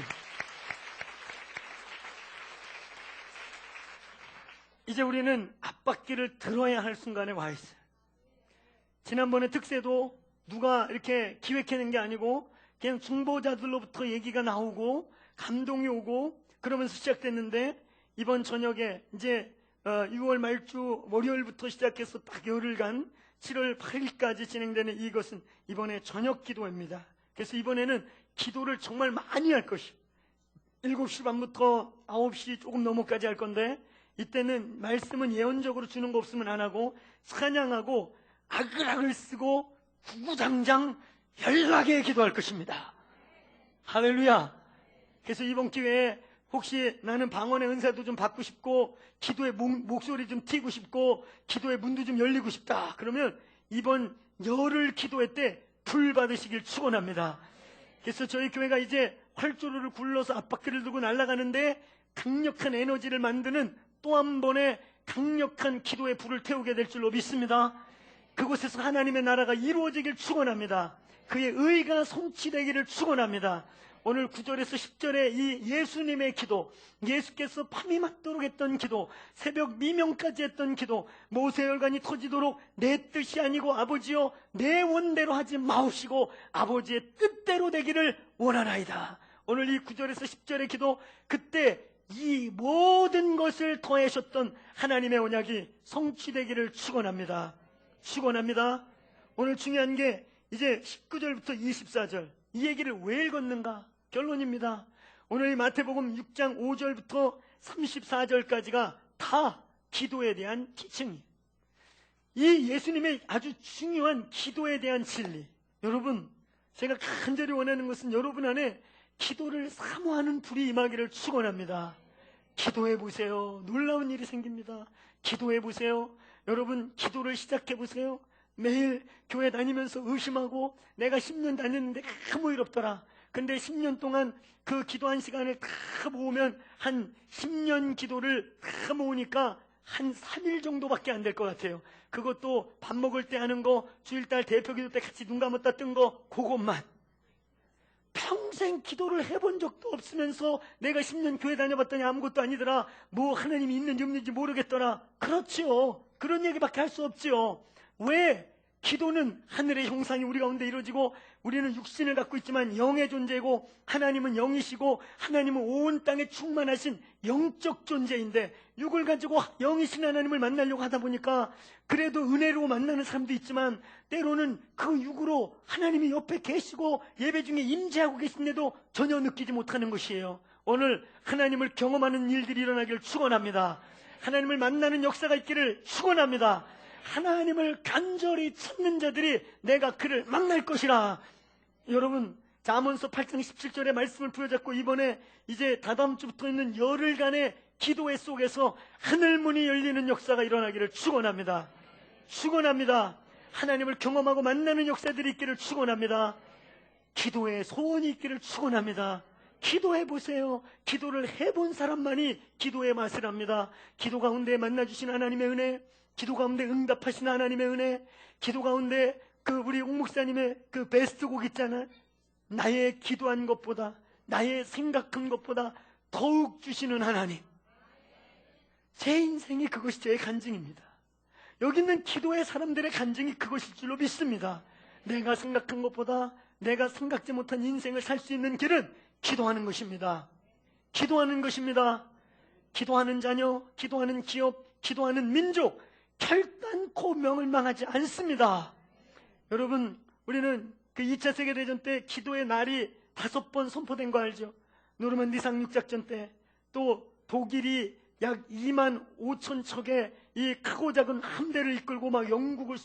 이제 우리는 앞바퀴를 들어야 할 순간에 와 있어요. 지난번에 특세도 누가 이렇게 기획해낸 게 아니고 그냥 중보자들로부터 얘기가 나오고 감동이 오고 그러면서 시작됐는데, 이번 저녁에 이제 6월 말주 월요일부터 시작해서 딱 열흘간 7월 8일까지 진행되는 이것은 이번에 저녁 기도입니다. 그래서 이번에는 기도를 정말 많이 할 것이에요. 7시 반부터 9시 조금 넘어까지 할 건데, 이때는 말씀은 예언적으로 주는 거 없으면 안 하고 찬양하고 아글아글 쓰고 구구장장 연락에 기도할 것입니다. 할렐루야. 그래서 이번 기회에 혹시 나는 방언의 은사도 좀 받고 싶고 기도의 목소리 좀 튀고 싶고 기도의 문도 좀 열리고 싶다, 그러면 이번 열흘 기도회 때 불 받으시길 축원합니다. 그래서 저희 교회가 이제 활주로를 굴러서 앞바퀴를 두고 날아가는데 강력한 에너지를 만드는 또 한 번의 강력한 기도의 불을 태우게 될 줄로 믿습니다. 그곳에서 하나님의 나라가 이루어지길 축원합니다. 그의 의가 성취되기를 축원합니다. 오늘 9절에서 10절에 이 예수님의 기도, 예수께서 밤이 맞도록 했던 기도, 새벽 미명까지 했던 기도, 모세혈관이 터지도록 내 뜻이 아니고 아버지여 내 원대로 하지 마옵시고 아버지의 뜻대로 되기를 원하나이다. 오늘 이 9절에서 10절의 기도, 그때 이 모든 것을 더하셨던 하나님의 언약이 성취되기를 축원합니다. 축원합니다. 오늘 중요한 게 이제 19절부터 24절, 이 얘기를 왜 읽었는가? 결론입니다. 오늘 이 마태복음 6장 5절부터 34절까지가 다 기도에 대한 티칭이에요. 이 예수님의 아주 중요한 기도에 대한 진리, 여러분, 제가 간절히 원하는 것은 여러분 안에 기도를 사모하는 불이 임하기를 축원합니다. 기도해 보세요. 놀라운 일이 생깁니다. 기도해 보세요. 여러분, 기도를 시작해 보세요. 매일 교회 다니면서 의심하고 내가 10년 다녔는데 너무 어렵더라. 근데 10년 동안 그 기도한 시간을 다 모으면 한 10년 기도를 다 모으니까 한 3일 정도밖에 안 될 것 같아요. 그것도 밥 먹을 때 하는 거, 주일날 대표 기도 때 같이 눈 감았다 뜬 거, 그것만. 평생 기도를 해본 적도 없으면서 내가 10년 교회 다녀봤더니 아무것도 아니더라. 뭐 하나님이 있는지 없는지 모르겠더라. 그렇지요. 그런 얘기밖에 할 수 없지요. 왜? 기도는 하늘의 형상이 우리 가운데 이루어지고 우리는 육신을 갖고 있지만 영의 존재고 하나님은 영이시고 하나님은 온 땅에 충만하신 영적 존재인데 육을 가지고 영이신 하나님을 만나려고 하다 보니까 그래도 은혜로 만나는 사람도 있지만 때로는 그 육으로 하나님이 옆에 계시고 예배 중에 임재하고 계신데도 전혀 느끼지 못하는 것이에요. 오늘 하나님을 경험하는 일들이 일어나기를 축원합니다. 하나님을 만나는 역사가 있기를 축원합니다. 하나님을 간절히 찾는 자들이 내가 그를 만날 것이라. 여러분, 잠언서 8장 17절의 말씀을 부여잡고 이번에 이제 다다음 주부터 있는 열흘간의 기도회 속에서 하늘문이 열리는 역사가 일어나기를 축원합니다. 축원합니다. 하나님을 경험하고 만나는 역사들이 있기를 축원합니다. 기도에 소원이 있기를 축원합니다. 기도해 보세요. 기도를 해본 사람만이 기도의 맛을 압니다. 기도 가운데 만나주신 하나님의 은혜, 기도 가운데 응답하신 하나님의 은혜, 기도 가운데 그 우리 옥 목사님의 그 베스트 곡 있잖아요. 나의 기도한 것보다, 나의 생각한 것보다 더욱 주시는 하나님. 제 인생이 그것이 제 간증입니다. 여기 있는 기도의 사람들의 간증이 그것일 줄로 믿습니다. 내가 생각한 것보다 내가 생각지 못한 인생을 살 수 있는 길은 기도하는 것입니다. 기도하는 것입니다. 기도하는 자녀, 기도하는 기업, 기도하는 민족, 결단코 명을망하지 않습니다. 여러분, 우리는 그 2차 세계대전 때 기도의 날이 5번 선포된 거 알죠? 노르만디 상륙작전 때, 또 독일이 약 2만 5천 척의 이 크고 작은 함대를 이끌고 막 영국을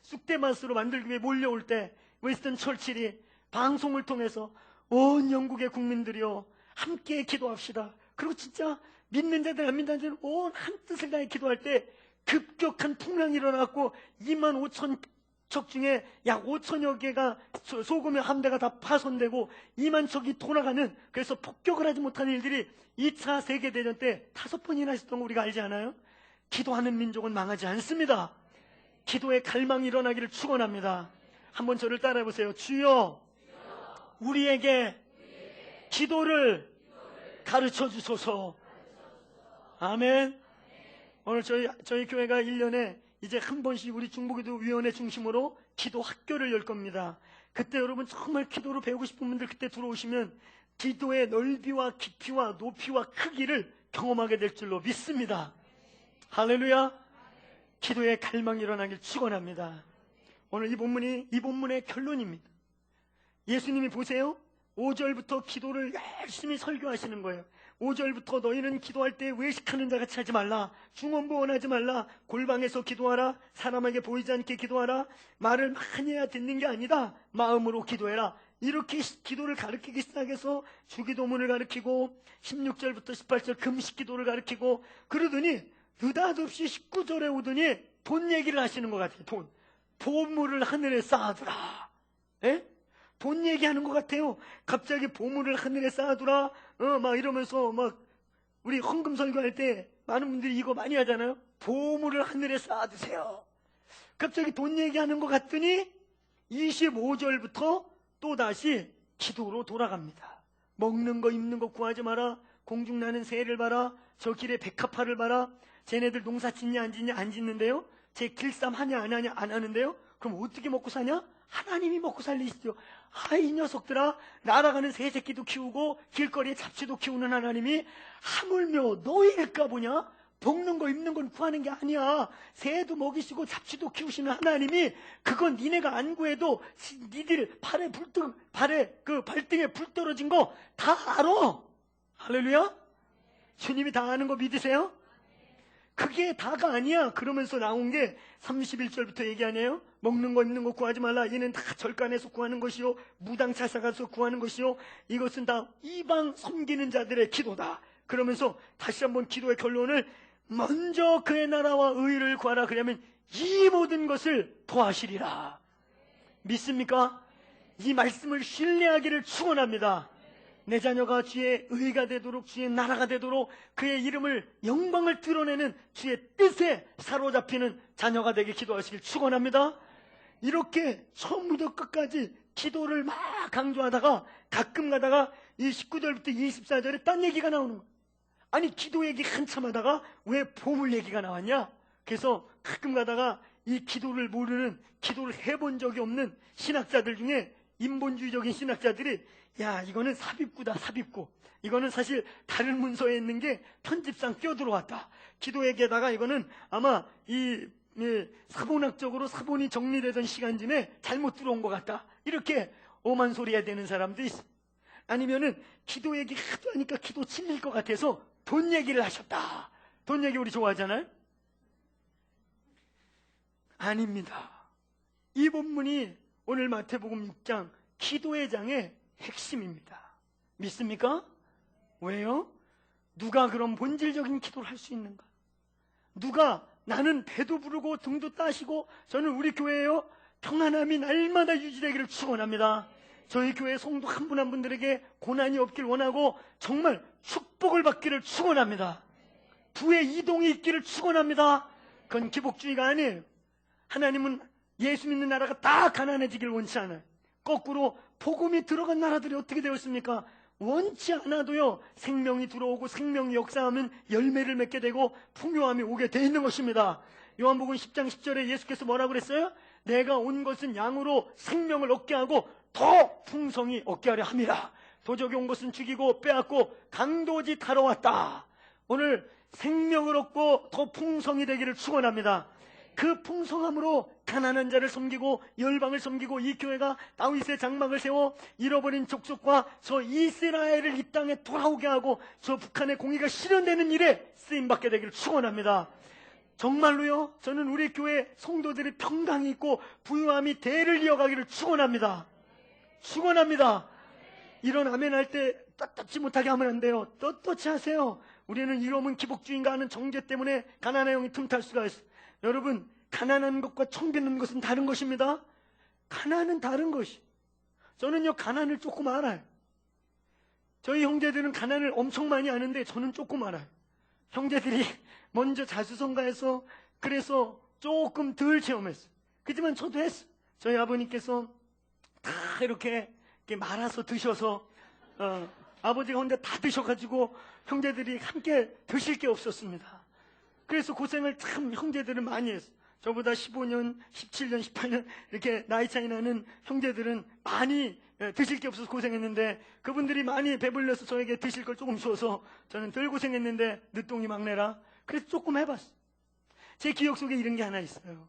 쑥대밭으로 만들기 위해 몰려올 때 웨스턴 철칠이 방송을 통해서 온 영국의 국민들이여 함께 기도합시다. 그리고 진짜 믿는 자들 안 믿는 자들 온 한뜻을 다해 기도할 때 급격한 풍랑이 일어났고 2만 5천 척 중에 약 5천여 개가 소금의 함대가 다 파손되고 2만 척이 돌아가는, 그래서 폭격을 하지 못하는 일들이 2차 세계대전 때 5번이나 있었던 거 우리가 알지 않아요? 기도하는 민족은 망하지 않습니다. 기도의 갈망이 일어나기를 축원합니다. 한번 저를 따라해 보세요. 주여, 우리에게 기도를 가르쳐 주소서. 아멘. 오늘 저희 교회가 1년에 이제 한 번씩 우리 중보기도 위원회 중심으로 기도 학교를 열 겁니다. 그때 여러분 정말 기도를 배우고 싶은 분들 그때 들어오시면 기도의 넓이와 깊이와 높이와 크기를 경험하게 될 줄로 믿습니다. 할렐루야. 기도의 갈망이 일어나길 축원합니다. 오늘 이 본문의 결론입니다. 예수님이 보세요. 5절부터 기도를 열심히 설교하시는 거예요. 5절부터 너희는 기도할 때 외식하는 자 같이 하지 말라. 중언부언하지 말라. 골방에서 기도하라. 사람에게 보이지 않게 기도하라. 말을 많이 해야 듣는 게 아니다. 마음으로 기도해라. 이렇게 기도를 가르치기 시작해서 주기도문을 가르치고 16절부터 18절 금식 기도를 가르치고 그러더니 느닷없이 19절에 오더니 돈 얘기를 하시는 것 같아요. 돈. 보물을 하늘에 쌓아두라. 예? 돈 얘기하는 것 같아요. 갑자기 보물을 하늘에 쌓아두라. 막 이러면서 막 우리 헌금 설교할 때 많은 분들이 이거 많이 하잖아요. 보물을 하늘에 쌓아두세요. 갑자기 돈 얘기하는 것 같더니 25절부터 또다시 기도로 돌아갑니다. 먹는 거 입는 거 구하지 마라. 공중나는 새를 봐라. 저 길에 백합화를 봐라. 쟤네들 농사 짓냐 안 짓냐 안 짓는데요. 쟤 길쌈 하냐 안 하냐 안 하는데요. 그럼 어떻게 먹고 사냐? 하나님이 먹고 살리시죠. 이 녀석들아, 날아가는 새 새끼도 키우고 길거리에 잡초도 키우는 하나님이 하물며 너희일까 보냐? 먹는 거 입는 건 구하는 게 아니야. 새도 먹이시고 잡초도 키우시는 하나님이 그건 니네가 안 구해도 니들 발등에 불 떨어진 거 다 알아. 할렐루야. 주님이 다 아는 거 믿으세요? 그게 다가 아니야. 그러면서 나온 게 31절부터 얘기하네요. 먹는 거 입는 거 구하지 말라. 이는 다 절간에서 구하는 것이요 무당 찾아가서 구하는 것이요 이것은 다 이방 섬기는 자들의 기도다. 그러면서 다시 한번 기도의 결론을 먼저 그의 나라와 의를 구하라. 그러면 이 모든 것을 더하시리라. 믿습니까? 이 말씀을 신뢰하기를 축원합니다. 내 자녀가 주의 의가 되도록, 주의 나라가 되도록, 그의 이름을 영광을 드러내는 주의 뜻에 사로잡히는 자녀가 되게 기도하시길 축원합니다. 이렇게 처음부터 끝까지 기도를 막 강조하다가 가끔 가다가 이 19절부터 24절에 딴 얘기가 나오는 거예요. 아니 기도 얘기 한참 하다가 왜 보물 얘기가 나왔냐? 그래서 가끔 가다가 이 기도를 모르는, 기도를 해본 적이 없는 신학자들 중에 인본주의적인 신학자들이 야, 이거는 삽입구다, 삽입구. 이거는 사실 다른 문서에 있는 게 편집상 끼어들어왔다. 기도 얘기에다가 이거는 아마 사본학적으로 사본이 정리되던 시간쯤에 잘못 들어온 것 같다. 이렇게 오만 소리가 되는 사람도 있어. 아니면은 기도 얘기 하도 하니까 기도 질릴 것 같아서 돈 얘기를 하셨다. 돈 얘기 우리 좋아하잖아요? 아닙니다. 이 본문이 오늘 마태복음 6장 기도의 장의 핵심입니다. 믿습니까? 왜요? 누가 그런 본질적인 기도를 할 수 있는가? 누가 나는 배도 부르고 등도 따시고 저는 우리 교회에요 평안함이 날마다 유지되기를 축원합니다. 저희 교회 성도 한 분 한 분들에게 고난이 없길 원하고 정말 축복을 받기를 축원합니다. 부의 이동이 있기를 축원합니다. 그건 기복주의가 아니에요. 하나님은 예수 믿는 나라가 다 가난해지길 원치 않아요. 거꾸로 복음이 들어간 나라들이 어떻게 되었습니까? 원치 않아도요 생명이 들어오고 생명이 역사하면 열매를 맺게 되고 풍요함이 오게 돼 있는 것입니다. 요한복음 10장 10절에 예수께서 뭐라고 그랬어요? 내가 온 것은 양으로 생명을 얻게 하고 더 풍성히 얻게 하려 함이라. 도적이 온 것은 죽이고 빼앗고 강도지 타러 왔다. 오늘 생명을 얻고 더 풍성히 되기를 축원합니다. 그 풍성함으로 가난한 자를 섬기고 열방을 섬기고 이 교회가 다윗의 장막을 세워 잃어버린 족속과 저 이스라엘을 이 땅에 돌아오게 하고 저 북한의 공의가 실현되는 일에 쓰임받게 되기를 축원합니다. 정말로요, 저는 우리 교회 성도들이 평강이 있고 부유함이 대를 이어가기를 축원합니다. 축원합니다. 이런 아멘 할 때 떳떳지 못하게 하면 안 돼요. 떳떳이 하세요. 우리는 이놈은 기복주의인가 하는 정죄 때문에 가난의 영이 틈탈 수가 있어요. 여러분, 가난한 것과 청비는 것은 다른 것입니다. 가난은 다른 것이. 저는요 가난을 조금 알아요. 저희 형제들은 가난을 엄청 많이 아는데 저는 조금 알아요. 형제들이 먼저 자수성가해서 그래서 조금 덜 체험했어요. 그렇지만 저도 했어요. 저희 아버님께서 다 이렇게 말아서 드셔서 아버지가 혼자 다 드셔가지고 형제들이 함께 드실 게 없었습니다. 그래서 고생을 참 형제들은 많이 했어요. 저보다 15년, 17년, 18년 이렇게 나이 차이 나는 형제들은 많이 드실 게 없어서 고생했는데 그분들이 많이 배불려서 저에게 드실 걸 조금 줘서 저는 덜 고생했는데 늦둥이 막내라. 그래서 조금 해봤어요. 제 기억 속에 이런 게 하나 있어요.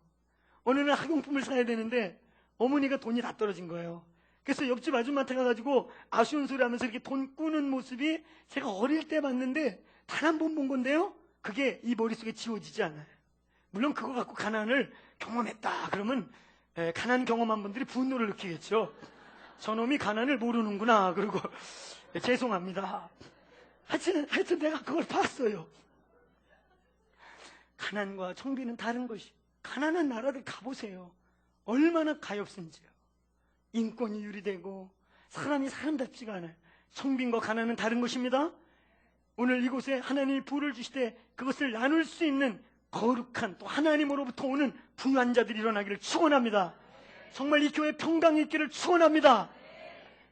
어느 날 학용품을 사야 되는데 어머니가 돈이 다 떨어진 거예요. 그래서 옆집 아줌마한테 가가지고 아쉬운 소리 하면서 이렇게 돈 꾸는 모습이 제가 어릴 때 봤는데 단 한 번 본 건데요. 그게 이 머릿속에 지워지지 않아요. 물론 그거 갖고 가난을 경험했다 그러면 가난 경험한 분들이 분노를 느끼겠죠. 저놈이 가난을 모르는구나. 그리고 죄송합니다. 하여튼 내가 그걸 봤어요. 가난과 청비는 다른 것이. 가난한 나라들 가보세요. 얼마나 가엾은지요. 인권이 유리되고 사람이 사람답지가 않아요. 청빈과 가난은 다른 것입니다. 오늘 이곳에 하나님이 부를 주시되 그것을 나눌 수 있는 거룩한 또 하나님으로부터 오는 부유한 자들이 일어나기를 축원합니다. 정말 이 교회에 평강이 있기를 축원합니다.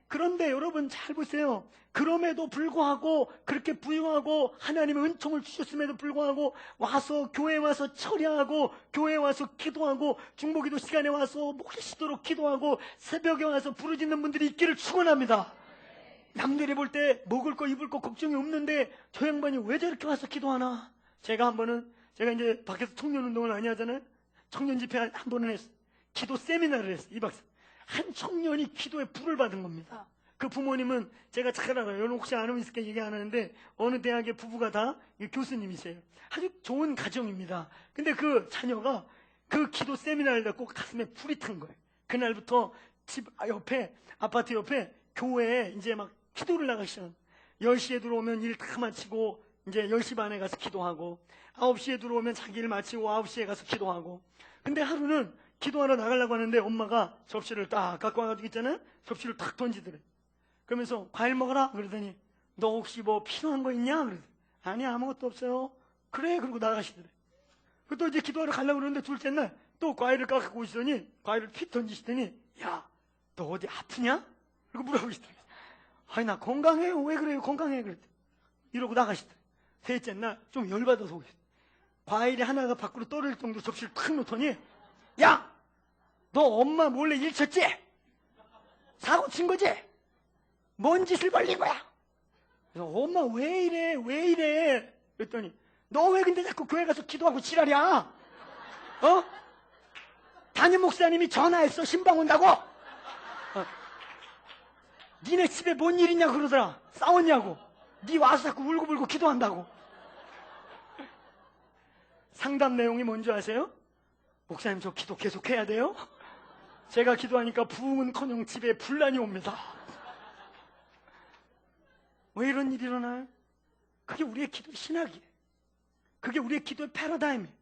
그런데 여러분 잘 보세요. 그럼에도 불구하고 그렇게 부유하고 하나님의 은총을 주셨음에도 불구하고 와서 교회에 와서 철야하고 교회에 와서 기도하고 중보기도 시간에 와서 목이 쉬도록 기도하고 새벽에 와서 부르짖는 분들이 있기를 축원합니다. 남들이 볼 때 먹을 거 입을 거 걱정이 없는데 저 양반이 왜 저렇게 와서 기도하나? 제가 이제 밖에서 청년운동을 많이 하잖아요. 청년 집회 한 번은 했어요. 기도 세미나를 했어요. 2박 3일. 한 청년이 기도에 불을 받은 겁니다. 그 부모님은 제가 잘 알아요. 여러분 혹시 아는 분 있을까 얘기 안 하는데 어느 대학의 부부가 다 교수님이세요. 아주 좋은 가정입니다. 근데 그 자녀가 그 기도 세미나를 듣고 가슴에 불이 탄 거예요. 그날부터 집 옆에, 아파트 옆에 교회에 이제 막 기도를 나가기 시작한 거예요. 10시에 들어오면 일 다 마치고 이제 10시 반에 가서 기도하고 9시에 들어오면 자기 일 마치고 9시에 가서 기도하고. 근데 하루는 기도하러 나가려고 하는데 엄마가 접시를 딱 갖고 와가지고 있잖아요. 접시를 탁 던지더래. 그러면서 과일 먹어라 그러더니 너 혹시 뭐 필요한 거 있냐? 그러더니 아니 아무것도 없어요. 그래 그러고 나가시더래. 또 이제 기도하러 가려고 그러는데 둘째 날 또 과일을 갖고 오시더니 과일을 휙 던지시더니 야 너 어디 아프냐? 그리고 물어보시더래. 아니 나 건강해요. 왜 그래요? 건강해 그랬더니 이러고 나가시더래. 셋째 날 좀 열받아서 오시더래. 과일이 하나가 밖으로 떨어질 정도로 접시를 탁 놓더니 야! 너 엄마 몰래 일 쳤지? 사고 친 거지? 뭔 짓을 벌린 거야? 그래서 엄마 왜 이래? 왜 이래? 그랬더니 너 왜 근데 자꾸 교회 가서 기도하고 지랄이야? 담임 목사님이 전화했어. 신방 온다고? 니네 집에 뭔 일 있냐고 그러더라. 싸웠냐고. 니 와서 자꾸 울고불고 기도한다고. 상담 내용이 뭔지 아세요? 목사님 저 기도 계속 해야 돼요? 제가 기도하니까 부흥은커녕 집에 분란이 옵니다. 왜 이런 일이 일어나요? 그게 우리의 기도의 신학이에요. 그게 우리의 기도의 패러다임이에요.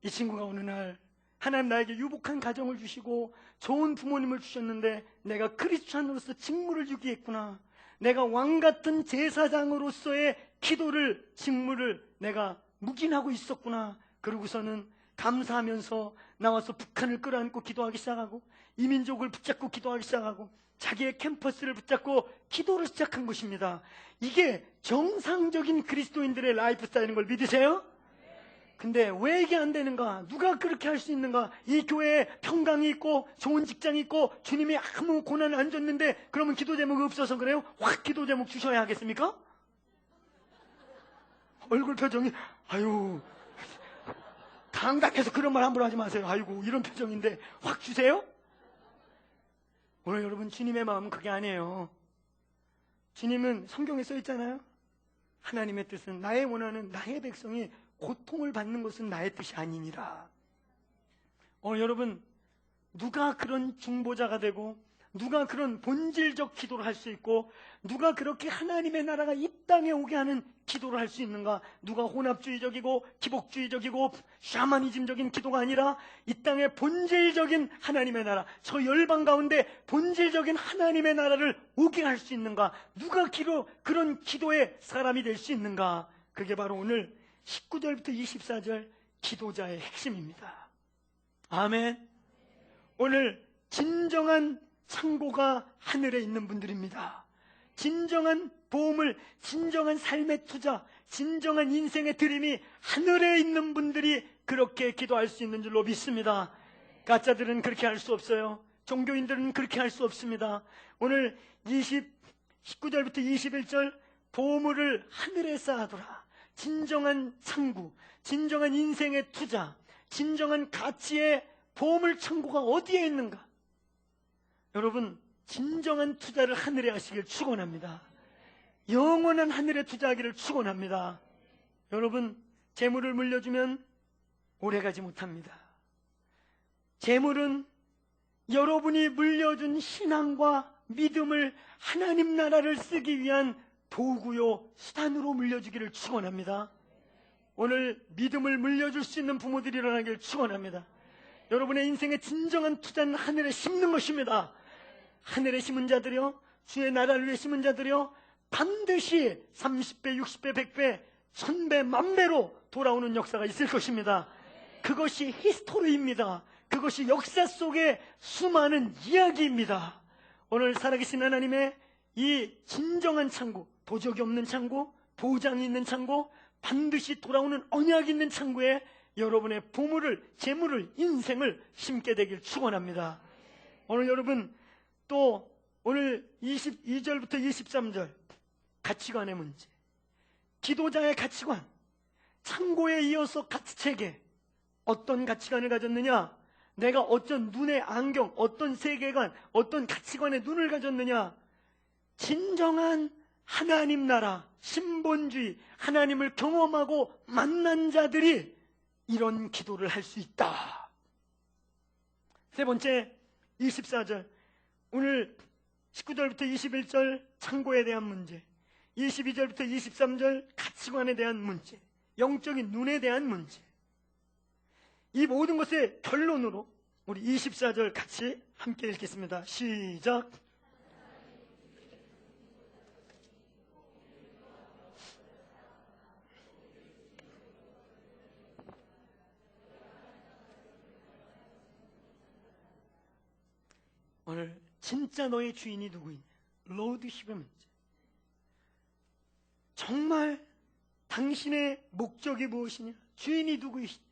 이 친구가 어느 날 하나님 나에게 유복한 가정을 주시고 좋은 부모님을 주셨는데 내가 크리스찬으로서 직무를 주기했구나. 내가 왕같은 제사장으로서의 기도를 직무를 내가 묵인하고 있었구나. 그러고서는 감사하면서 나와서 북한을 끌어안고 기도하기 시작하고 이민족을 붙잡고 기도하기 시작하고 자기의 캠퍼스를 붙잡고 기도를 시작한 것입니다. 이게 정상적인 그리스도인들의 라이프 스타일인 걸 믿으세요? 근데 왜 이게 안 되는가? 누가 그렇게 할 수 있는가? 이 교회에 평강이 있고 좋은 직장이 있고 주님이 아무 고난을 안 줬는데 그러면 기도 제목이 없어서 그래요? 확 기도 제목 주셔야 하겠습니까? 얼굴 표정이 아유 당당해서 그런 말 함부로 하지 마세요. 아이고 이런 표정인데 확 주세요? 오늘 여러분 주님의 마음은 그게 아니에요. 주님은 성경에 써 있잖아요. 하나님의 뜻은 나의 원하는 나의 백성이 고통을 받는 것은 나의 뜻이 아니니라. 여러분 누가 그런 중보자가 되고 누가 그런 본질적 기도를 할 수 있고 누가 그렇게 하나님의 나라가 이 땅에 오게 하는 기도를 할 수 있는가? 누가 혼합주의적이고 기복주의적이고 샤머니즘적인 기도가 아니라 이 땅의 본질적인 하나님의 나라, 저 열방 가운데 본질적인 하나님의 나라를 오게 할 수 있는가? 누가 그런 기도의 사람이 될 수 있는가? 그게 바로 오늘 19절부터 24절 기도자의 핵심입니다. 아멘. 오늘 진정한 창고가 하늘에 있는 분들입니다. 진정한 보험을, 진정한 삶의 투자, 진정한 인생의 드림이 하늘에 있는 분들이 그렇게 기도할 수 있는 줄로 믿습니다. 가짜들은 그렇게 할 수 없어요. 종교인들은 그렇게 할 수 없습니다. 오늘 19절부터 21절 보물을 하늘에 쌓아두라. 진정한 창구, 진정한 인생의 투자, 진정한 가치의 보물 창고가 어디에 있는가? 여러분 진정한 투자를 하늘에 하시길 축원합니다. 영원한 하늘에 투자하기를 축원합니다. 여러분 재물을 물려주면 오래가지 못합니다. 재물은 여러분이 물려준 신앙과 믿음을 하나님 나라를 쓰기 위한 도구요 수단으로 물려주기를 축원합니다. 오늘 믿음을 물려줄 수 있는 부모들이 일어나기를 축원합니다. 여러분의 인생의 진정한 투자는 하늘에 심는 것입니다. 하늘에 심은 자들이요, 주의 나라를 위해 심은 자들이요, 반드시 30배, 60배, 100배, 1000배, 만배로 돌아오는 역사가 있을 것입니다. 그것이 히스토리입니다. 그것이 역사 속의 수많은 이야기입니다. 오늘 살아계신 하나님의 이 진정한 창고, 도적이 없는 창고, 보장이 있는 창고, 반드시 돌아오는 언약이 있는 창고에 여러분의 보물을, 재물을, 인생을 심게 되길 축원합니다. 오늘 여러분 또 오늘 22절부터 23절 가치관의 문제, 기도자의 가치관, 창고에 이어서 가치체계, 어떤 가치관을 가졌느냐, 내가 어떤 눈의 안경, 어떤 세계관, 어떤 가치관의 눈을 가졌느냐, 진정한 하나님 나라, 신본주의, 하나님을 경험하고 만난 자들이 이런 기도를 할 수 있다. 세 번째, 24절, 오늘 19절부터 21절 창고에 대한 문제, 22절부터 23절 가치관에 대한 문제, 영적인 눈에 대한 문제, 이 모든 것의 결론으로 우리 24절 같이 함께 읽겠습니다. 시작. 오늘 진짜 너의 주인이 누구이냐, 로드십의 문제. 정말 당신의 목적이 무엇이냐, 주인이 누구이시냐.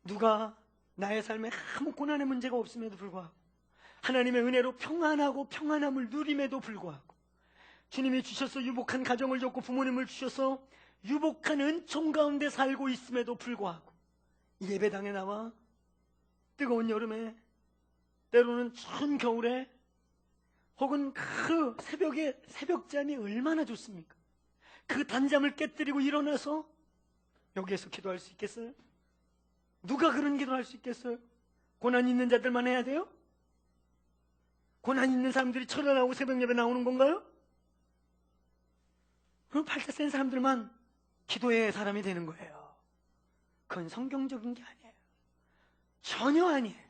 누가 나의 삶에 아무 고난의 문제가 없음에도 불구하고, 하나님의 은혜로 평안하고 평안함을 누림에도 불구하고, 주님이 주셔서 유복한 가정을 줬고 부모님을 주셔서 유복한 은총 가운데 살고 있음에도 불구하고, 예배당에 나와 뜨거운 여름에, 때로는 추운 겨울에, 혹은 그 새벽에 새벽잠이 얼마나 좋습니까? 그 단잠을 깨뜨리고 일어나서 여기에서 기도할 수 있겠어요? 누가 그런 기도할 수 있겠어요? 고난 있는 자들만 해야 돼요? 고난 있는 사람들이 철야나오고 새벽 예배 나오는 건가요? 그럼 팔자 센 사람들만 기도의 사람이 되는 거예요. 그건 성경적인 게 아니에요. 전혀 아니에요.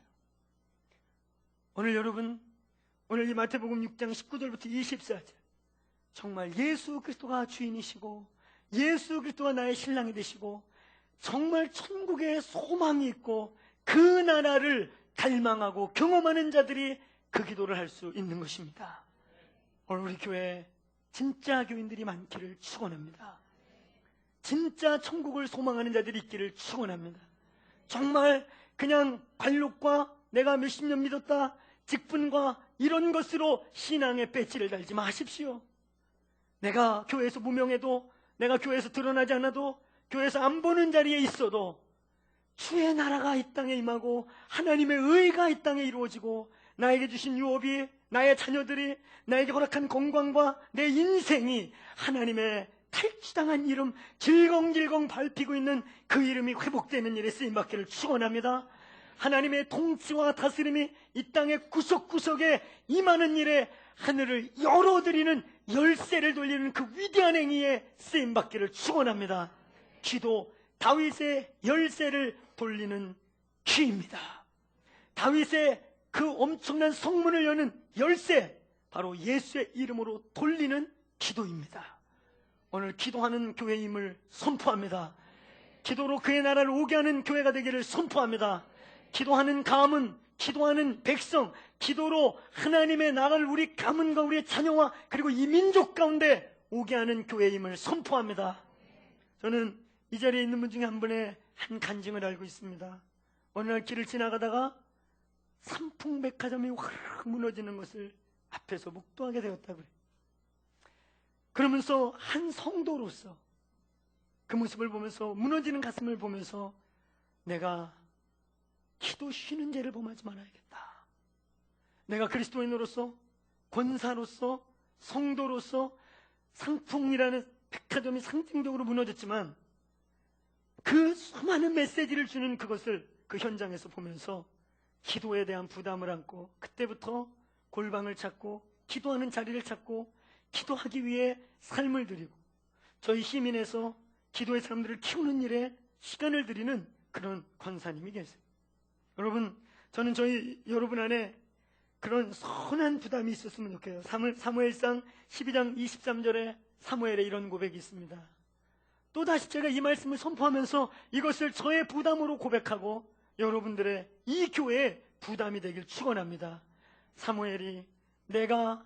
오늘 여러분, 오늘 이 마태복음 6장 19절부터 24절, 정말 예수 그리스도가 주인이시고 예수 그리스도가 나의 신랑이 되시고 정말 천국에 소망이 있고 그 나라를 갈망하고 경험하는 자들이 그 기도를 할 수 있는 것입니다. 오늘 우리 교회에 진짜 교인들이 많기를 축원합니다. 진짜 천국을 소망하는 자들이 있기를 축원합니다. 정말 그냥 관록과 내가 몇십 년 믿었다, 직분과 이런 것으로 신앙의 배지를 달지 마십시오. 내가 교회에서 무명해도, 내가 교회에서 드러나지 않아도, 교회에서 안 보는 자리에 있어도 주의 나라가 이 땅에 임하고 하나님의 의가 이 땅에 이루어지고, 나에게 주신 유업이, 나의 자녀들이, 나에게 허락한 건강과 내 인생이 하나님의 탈취당한 이름 질겅질겅 밟히고 있는 그 이름이 회복되는 일에 쓰임받기를 축원합니다. 하나님의 통치와 다스림이 이 땅의 구석구석에 임하는 일에 하늘을 열어드리는, 열쇠를 돌리는 그 위대한 행위에 쓰임받기를 축원합니다. 기도, 다윗의 열쇠를 돌리는 키입니다. 다윗의 그 엄청난 성문을 여는 열쇠, 바로 예수의 이름으로 돌리는 기도입니다. 오늘 기도하는 교회임을 선포합니다. 기도로 그의 나라를 오게 하는 교회가 되기를 선포합니다. 기도하는 가문, 기도하는 백성, 기도로 하나님의 나라를 우리 가문과 우리의 자녀와 그리고 이 민족 가운데 오게 하는 교회임을 선포합니다. 저는 이 자리에 있는 분 중에 한 분의 한 간증을 알고 있습니다. 어느 날 길을 지나가다가 삼풍백화점이 확 무너지는 것을 앞에서 목도하게 되었다고 그래요. 그러면서 한 성도로서 그 모습을 보면서, 무너지는 가슴을 보면서, 내가 기도 쉬는 죄를 범하지 말아야겠다. 내가 그리스도인으로서, 권사로서, 성도로서 상풍이라는 백화점이 상징적으로 무너졌지만 그 수많은 메시지를 주는 그것을 그 현장에서 보면서 기도에 대한 부담을 안고, 그때부터 골방을 찾고 기도하는 자리를 찾고 기도하기 위해 삶을 드리고 저희 시민에서 기도의 사람들을 키우는 일에 시간을 들이는 그런 권사님이 계세요. 여러분, 저는 저희 여러분 안에 그런 선한 부담이 있었으면 좋겠어요. 사무엘상 12장 23절에 사무엘의 이런 고백이 있습니다. 또다시 제가 이 말씀을 선포하면서 이것을 저의 부담으로 고백하고 여러분들의 이 교회의 부담이 되길 축원합니다. 사무엘이 내가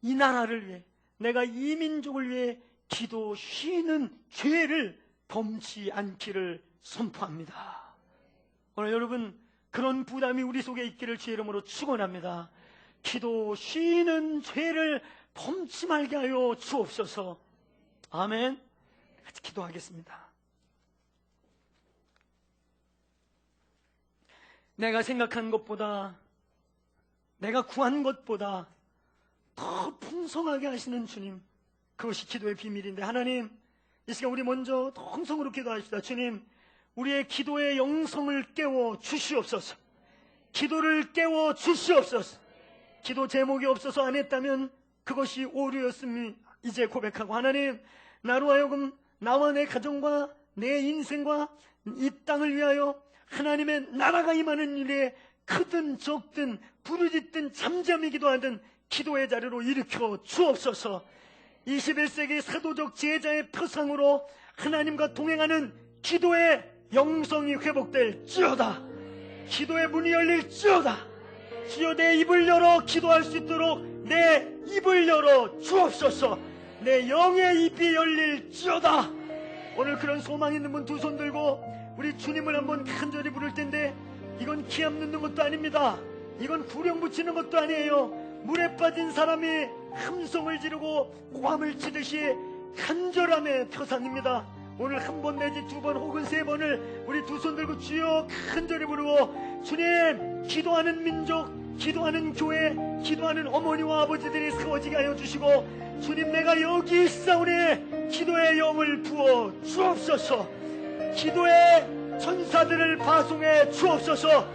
이 나라를 위해, 내가 이 민족을 위해 기도 쉬는 죄를 범치 않기를 선포합니다. 오늘 여러분 그런 부담이 우리 속에 있기를 주의 이름으로 축원합니다. 기도 쉬는 죄를 범치 말게 하여 주옵소서. 아멘. 같이 기도하겠습니다. 내가 생각한 것보다, 내가 구한 것보다 더 풍성하게 하시는 주님, 그것이 기도의 비밀인데, 하나님 이 시간 우리 먼저 통성으로 기도하십시다. 주님, 우리의 기도의 영성을 깨워 주시옵소서. 기도를 깨워 주시옵소서. 기도 제목이 없어서 안 했다면 그것이 오류였음을 이제 고백하고, 하나님 나로 하여금 나와 내 가정과 내 인생과 이 땅을 위하여 하나님의 나라가 임하는 일에 크든 적든 부르짖든 잠잠히 기도하든 기도의 자리로 일으켜 주옵소서. 21세기 사도적 제자의 표상으로 하나님과 동행하는 기도의 영성이 회복될지어다. 기도의 문이 열릴지어다. 주여 내 입을 열어 기도할 수 있도록 내 입을 열어 주옵소서. 내 영의 입이 열릴지어다. 오늘 그런 소망 있는 분 두 손 들고 우리 주님을 한번 간절히 부를 텐데, 이건 기합 넣는 것도 아닙니다. 이건 구령 붙이는 것도 아니에요. 물에 빠진 사람이 함성을 지르고 고함을 치듯이 간절함의 표상입니다. 오늘 한 번 내지 두 번 혹은 세 번을 우리 두 손 들고 주여 간절히 부르고, 주님, 기도하는 민족, 기도하는 교회, 기도하는 어머니와 아버지들이 세워지게 하여 주시고, 주님, 내가 여기 있사오니 기도의 영을 부어 주옵소서. 기도의 천사들을 파송해 주옵소서.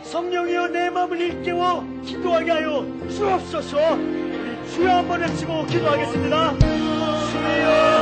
성령이여 내 마음을 일깨워 기도하게 하여 주옵소서. 우리 주여 한번 외치고 기도하겠습니다. 주여